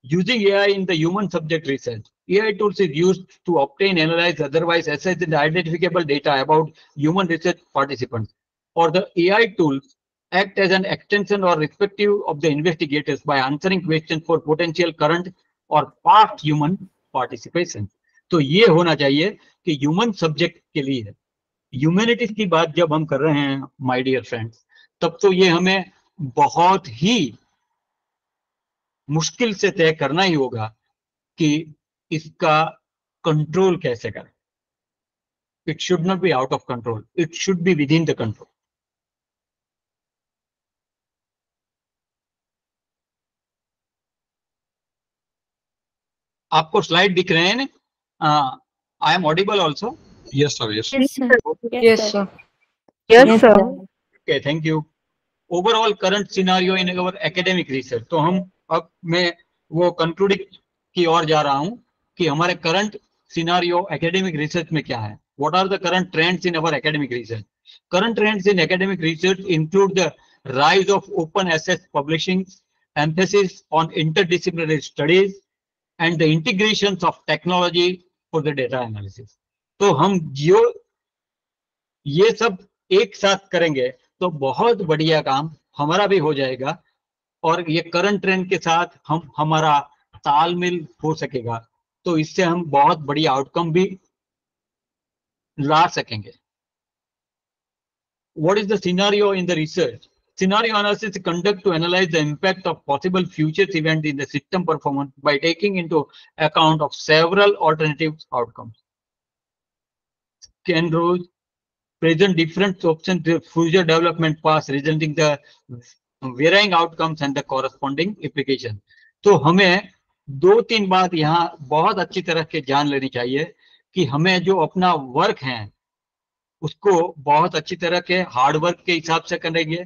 Using AI in the human subject research, AI tools is used to obtain, analyze, otherwise assess the identifiable data about human research participants, or the AI tools act as an extension or respective of the investigators by answering questions for potential current or past human participation। तो ये होना चाहिए कि human subject के लिए, humanities की बात जब हम कर रहे हैं माय डियर फ्रेंड्स, तब तो ये हमें बहुत ही मुश्किल से तय करना ही होगा कि इसका कंट्रोल कैसे करें। It should not be out of control, it should be with in the control. आपको स्लाइड दिख रहे हैं? I am audible also? Yes sir, yes Yes, sir. Yes, sir. Yes, sir. Okay, thank you. Overall current scenario in our academic research. तो हम अब मैं वो concluding की ओर जा रहा हूं कि हमारे करंट सिनारियो एकेडमिक रिसर्च में क्या है। What are the current trends in our academic research? Current trends in academic research include the rise of open access publishing, emphasis on interdisciplinary studies, and the integrations of technology for the data analysis। तो हम जो ये सब एक साथ करेंगे तो बहुत बढ़िया काम हमारा भी हो जाएगा और ये करंट ट्रेंड के साथ हम हमारा तालमेल हो सकेगा, तो इससे हम बहुत बढ़िया आउटकम भी ला सकेंगे। What is the scenario in the research? Scenario analysis is conducted to analyze the impact of possible future events in the system performance by taking into account of several alternative outcomes. Scenarios present different options to future development paths resulting the varying outcomes and the corresponding application। तो हमें दो तीन बात यहाँ बहुत अच्छी तरह के जान लेनी चाहिए कि हमें जो अपना वर्क है उसको बहुत अच्छी तरह के हार्ड वर्क के हिसाब से करेंगे।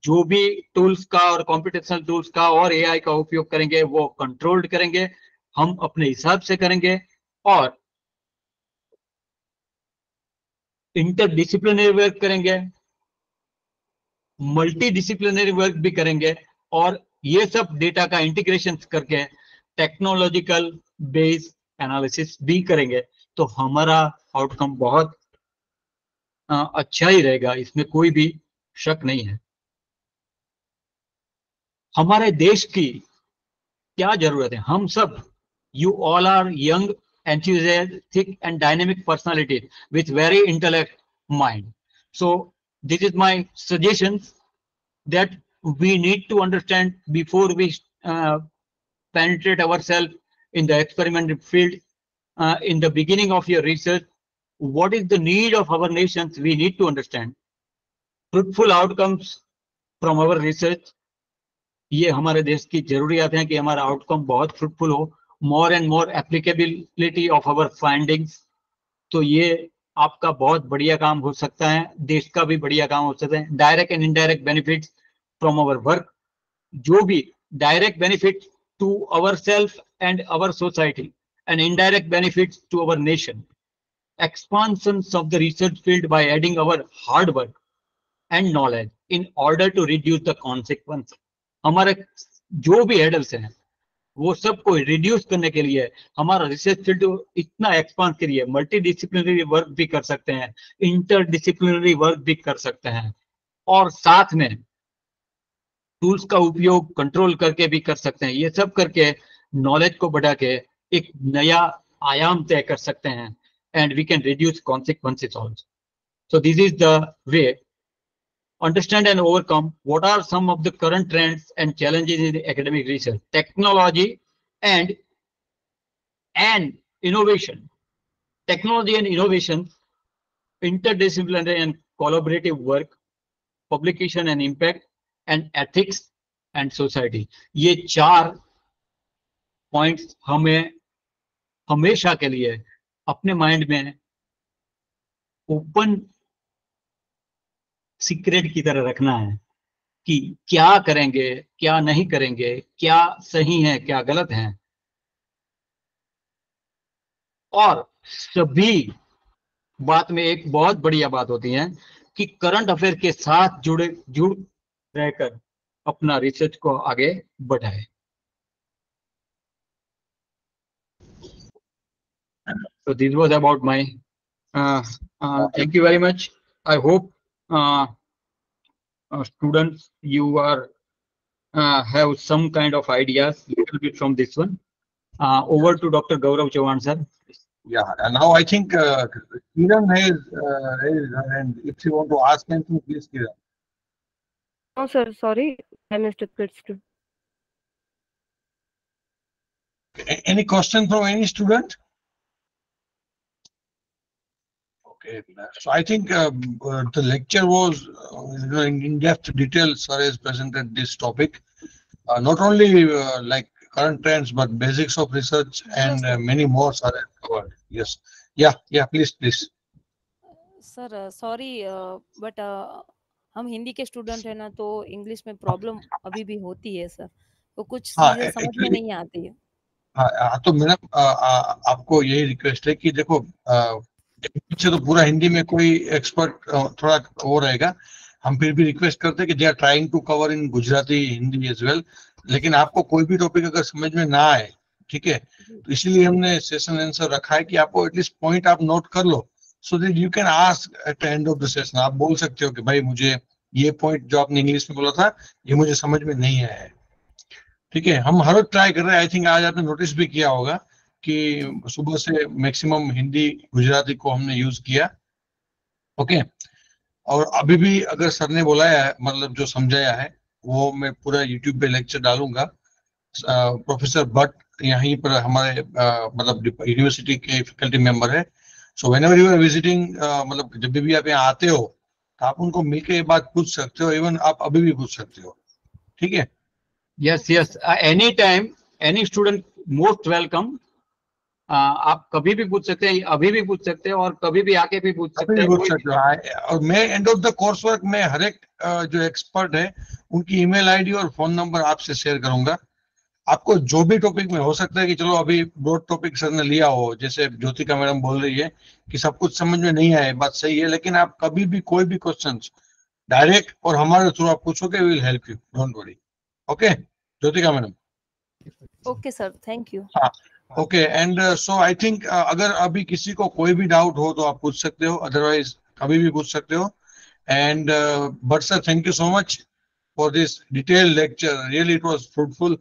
जो भी टूल्स का और कॉम्पिटिशनल टूल्स का और AI का उपयोग करेंगे वो कंट्रोल्ड करेंगे, हम अपने हिसाब से करेंगे और इंटरडिसिप्लिनरी वर्क करेंगे, मल्टी डिसिप्लिनरी वर्क भी करेंगे और ये सब डेटा का इंटीग्रेशन करके टेक्नोलॉजिकल बेस्ड एनालिसिस भी करेंगे। तो हमारा आउटकम बहुत अच्छा ही रहेगा, इसमें कोई भी शक नहीं है। हमारे देश की क्या जरूरत है? हम सब, you all are young, enthusiastic and dynamic personalities with very intellect mind. So this is my suggestion that we need to understand before we penetrate ourselves in the experimental field. In the beginning of your research, what is the need of our nations? We need to understand fruitful outcomes from our research। ये हमारे देश की जरूरियात है कि हमारा outcome बहुत fruitful हो, more and more applicability of our findings. तो ये आपका बहुत बढ़िया काम हो सकता है, देश का भी बढ़िया काम हो सकता है। Direct and indirect benefits from our work, जो भी direct benefit to our self and our society and indirect benefits to our nation. Expansion of the research field by adding our hard work and knowledge in order to reduce the consequence. हमारे जो भी heddles हैं वो सब को reduce करने के लिए हमारा रिसर्च फील्ड इतना एक्सपांड करिए, मल्टी डिसिप्लिनरी वर्क भी कर सकते हैं, इंटर डिसिप्लिनरी वर्क भी कर सकते हैं, और साथ में टूल्स का उपयोग कंट्रोल करके भी कर सकते हैं। ये सब करके नॉलेज को बढ़ा के एक नया आयाम तय कर सकते हैं, and we can reduce consequences also. So this is the way understand and overcome what are some of the current trends and challenges in the academic research, technology and innovation. Technology and innovation, interdisciplinary and collaborative work, publication and impact, and ethics and society. ये 4 points हमें हमेशा के लिए अपने mind में open secret की तरह रखना है कि क्या करेंगे, क्या नहीं करेंगे, क्या सही है, क्या गलत है। और सभी बात में एक बहुत बढ़िया बात होती है कि करंट अफेयर के साथ जुड़ रहकर अपना रिसर्च को आगे बढ़ाए। So this was about my thank you very much. I hope students, you are have some kind of ideas little bit from this one. Over to Dr. Gaurav Chauhan sir. Yeah, and now I think Kiran has raised her hand. If you want to ask anything, please, Kiran. No, sir. Sorry, I missed it. Any question from any student? Okay, so I think the lecture was in in-depth detail. Sir has presented this topic, not only like current trends, but basics of research and many more are covered. Yes, yeah, please. Sir sorry but हम हिंदी के student है ना, तो English में problem अभी भी होती है सर, तो कुछ चीजें समझ में नहीं आती है। हाँ, तो मैडम आपको यही रिक्वेस्ट है कि देखो पीछे तो पूरा हिंदी में कोई एक्सपर्ट थोड़ा वो रहेगा, हम फिर भी रिक्वेस्ट करते हैं कि they are trying to cover in Gujarati, Hindi as well, लेकिन आपको कोई भी टॉपिक अगर समझ में ना आए, ठीक है, तो इसीलिए हमने सेशन आंसर रखा है कि आपको एटलीस्ट पॉइंट आप नोट कर लो, so that you can ask at the end of the session. आप बोल सकते हो कि भाई मुझे ये पॉइंट जो आपने इंग्लिश में बोला था ये मुझे समझ में नहीं आया है, ठीक है। हम हर ट्राई कर रहे हैं। आई थिंक आज आपने नोटिस भी किया होगा कि सुबह से मैक्सिमम हिंदी गुजराती को हमने यूज किया, ओके। और अभी भी अगर सर ने बुलाया है, मतलब जो समझाया है वो मैं पूरा यूट्यूब पे लेक्चर डालूंगा। प्रोफेसर भट्ट यहीं पर हमारे मतलब यूनिवर्सिटी के फैकल्टी मेंबर है, so whenever you are visiting, मतलब जब भी आप यहाँ आते हो तो आप उनको मिलकर ये बात पूछ सकते हो, इवन आप अभी भी पूछ सकते हो, ठीक है। Yes, any time, any student most welcome. आप कभी भी पूछ सकते हैं, अभी भी पूछ सकते हैं, और कभी भी आके भी पूछ सकते हैं। और मैं and of the course work में हर एक जो एक्सपर्ट है उनकी ईमेल आईडी और फोन नंबर आपसे शेयर करूंगा। आपको जो भी टॉपिक में हो सकता है कि चलो अभी ब्रॉड टॉपिक सर ने लिया हो, जैसे ज्योतिका मैडम बोल रही है कि सब कुछ समझ में नहीं आए, बात सही है, लेकिन आप कभी भी कोई भी क्वेश्चन डायरेक्ट और हमारे थ्रू आप पूछोगे, we will help you, don't worry. Okay Jyotika madam? Okay sir, thank you. हाँ, okay. And so I think अगर अभी किसी को कोई भी डाउट हो तो आप पूछ सकते हो, अदरवाइज कभी भी पूछ सकते हो। And but sir, thank you so much for this detail lecture, really it was fruitful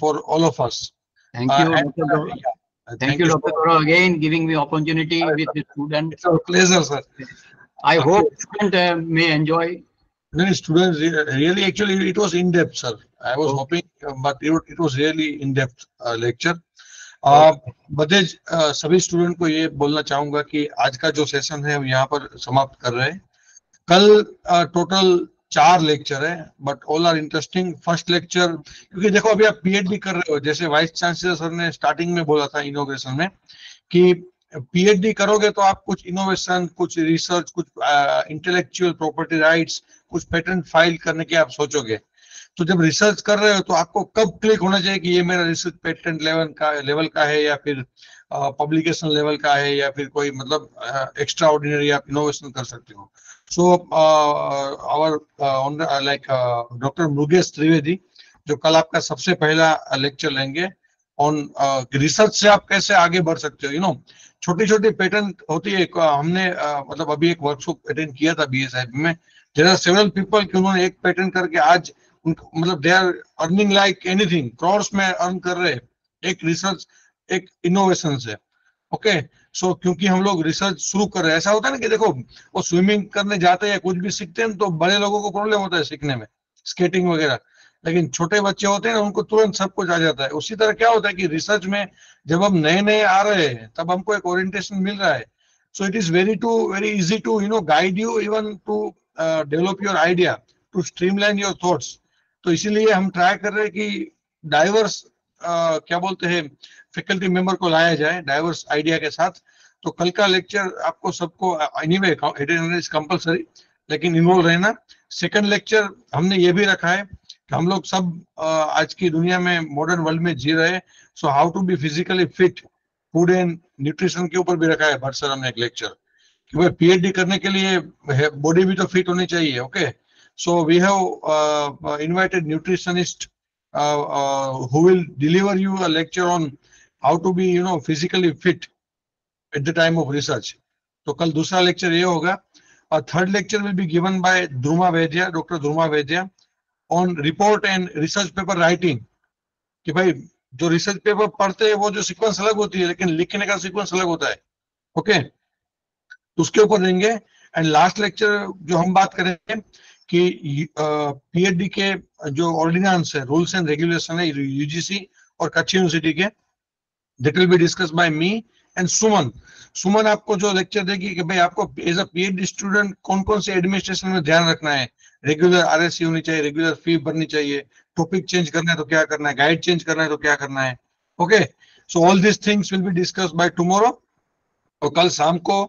for all of us. Thank you, Dr. Gaurav. Thank you, Dr. Gaurav, again giving me opportunity with the student. It's our pleasure, sir. I hope student may enjoy. Many students really, actually it was in depth, sir. I was hoping, but it was really in depth lecture. बदे सभी student को ये बोलना चाहूंगा कि आज का जो सेशन है हम यहाँ पर समाप्त कर रहे हैं। कल टोटल 4 लेक्चर है, but all are interesting. First lecture, क्योंकि देखो अभी आप पीएचडी कर रहे हो, जैसे वाइस चांसलर सर ने स्टार्टिंग में बोला था इनोवेशन में कि पीएचडी करोगे तो आप कुछ इनोवेशन, कुछ रिसर्च, कुछ इंटेलेक्चुअल प्रॉपर्टी राइट्स, कुछ पेटेंट फाइल करने के आप सोचोगे। तो जब रिसर्च कर रहे हो तो आपको कब क्लिक होना चाहिए कि ये मेरा रिसर्च पेटेंट लेवल का है, या फिर पब्लिकेशन लेवल का है, या फिर कोई मतलब एक्स्ट्रा ऑर्डिनरी आप इनोवेशन कर सकते हो। So our like Dr. Murugesh Trivedi जो कल आपका सबसे पहला लेक्चर लेंगे ऑन रिसर्च से आप कैसे आगे बढ़ सकते हो। यू नो छोटी छोटी पैटर्न होती है। हमने मतलब अभी एक वर्कशॉप अटेंड किया था BSIB में। देयर आर सेवरल पीपल कि उन्होंने एक पैटर्न करके आज मतलब they are earning like anything, crores में अर्न कर रहे हैं एक रिसर्च एक इनोवेशन से। ओके सो क्योंकि हम लोग रिसर्च शुरू कर रहे हैं। ऐसा होता है ना कि देखो वो स्विमिंग करने जाते हैं कुछ भी सीखते हैं तो बड़े लोगों को प्रॉब्लम होता है सीखने में, स्केटिंग वगैरह, लेकिन छोटे बच्चे होते हैं ना उनको तुरंत सब कुछ आ जाता है। उसी तरह क्या होता है कि रिसर्च में जब हम नए नए आ रहे हैं तब हमको एक ओरिएंटेशन मिल रहा है। So it is very easy to you know guide you even to develop your idea, to streamline your thoughts. तो इसीलिए हम ट्राई कर रहे हैं कि डाइवर्स क्या बोलते हैं फैकल्टी मेंबर को लाया जाए डाइवर्स आइडिया के साथ। तो कल का लेक्चर आपको सबको एनीवे अटेंडेंस इज कंपलसरी, लेकिन इन्वॉल्व रहना। सेकंड लेक्चर हमने ये भी रखा है कि हम लोग सब आज की दुनिया में मॉडर्न वर्ल्ड में जी रहे हैं, so how to be physically fit, food and nutrition के ऊपर भी रखा है भट्ट सर हमने एक लेक्चर कि भाई PhD करने के लिए बॉडी भी तो फिट होनी चाहिए। Okay so we have invited nutritionist who will deliver you a lecture on how to be you know physically fit at the time of research. तो कल दूसरा लेक्चर ये होगा। और third lecture will be given by Dhruma Vaidya, doctor Dhruma Vaidya on report and research paper writing. कि भाई जो research paper पढ़ते हैं वो जो सीक्वेंस अलग होती है लेकिन लिखने का सीक्वेंस अलग होता है। ओके उसके ऊपर देंगे। एंड लास्ट लेक्चर जो हम बात करेंगे कि PhD के जो ऑर्डिनेंस है, रूल्स एंड रेगुलेशन है UGC और कच्छ यूनिवर्सिटी के, that will be discuss by me and Suman. Suman आपको जो लेक्चर देगी कि भाई आपको एज अ PhD स्टूडेंट कौन कौन से एडमिनिस्ट्रेशन में ध्यान रखना है, रेगुलर RSC होनी चाहिए, रेगुलर फी भरनी चाहिए, टॉपिक चेंज करना है तो क्या करना है, गाइड चेंज करना है तो क्या करना है। Okay so all this things will be discuss by tomorrow. और कल शाम को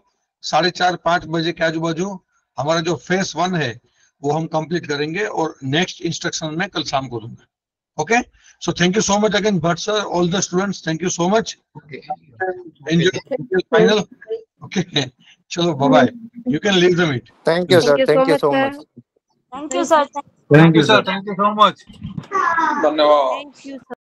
4:30-5 बजे के आजू बाजू हमारा जो फेज 1 है वो हम कंप्लीट करेंगे और नेक्स्ट इंस्ट्रक्शन में कल शाम को दूंगा। Okay so thank you so much again Bhatt sir, all the students, thank you so much. Enjoy final. Okay चलो bye bye, you can leave the meet. Thank you, sir. Thank you so much. Thank you, sir. Thank you, sir. Thank you so much. धन्यवाद। Thank you, sir.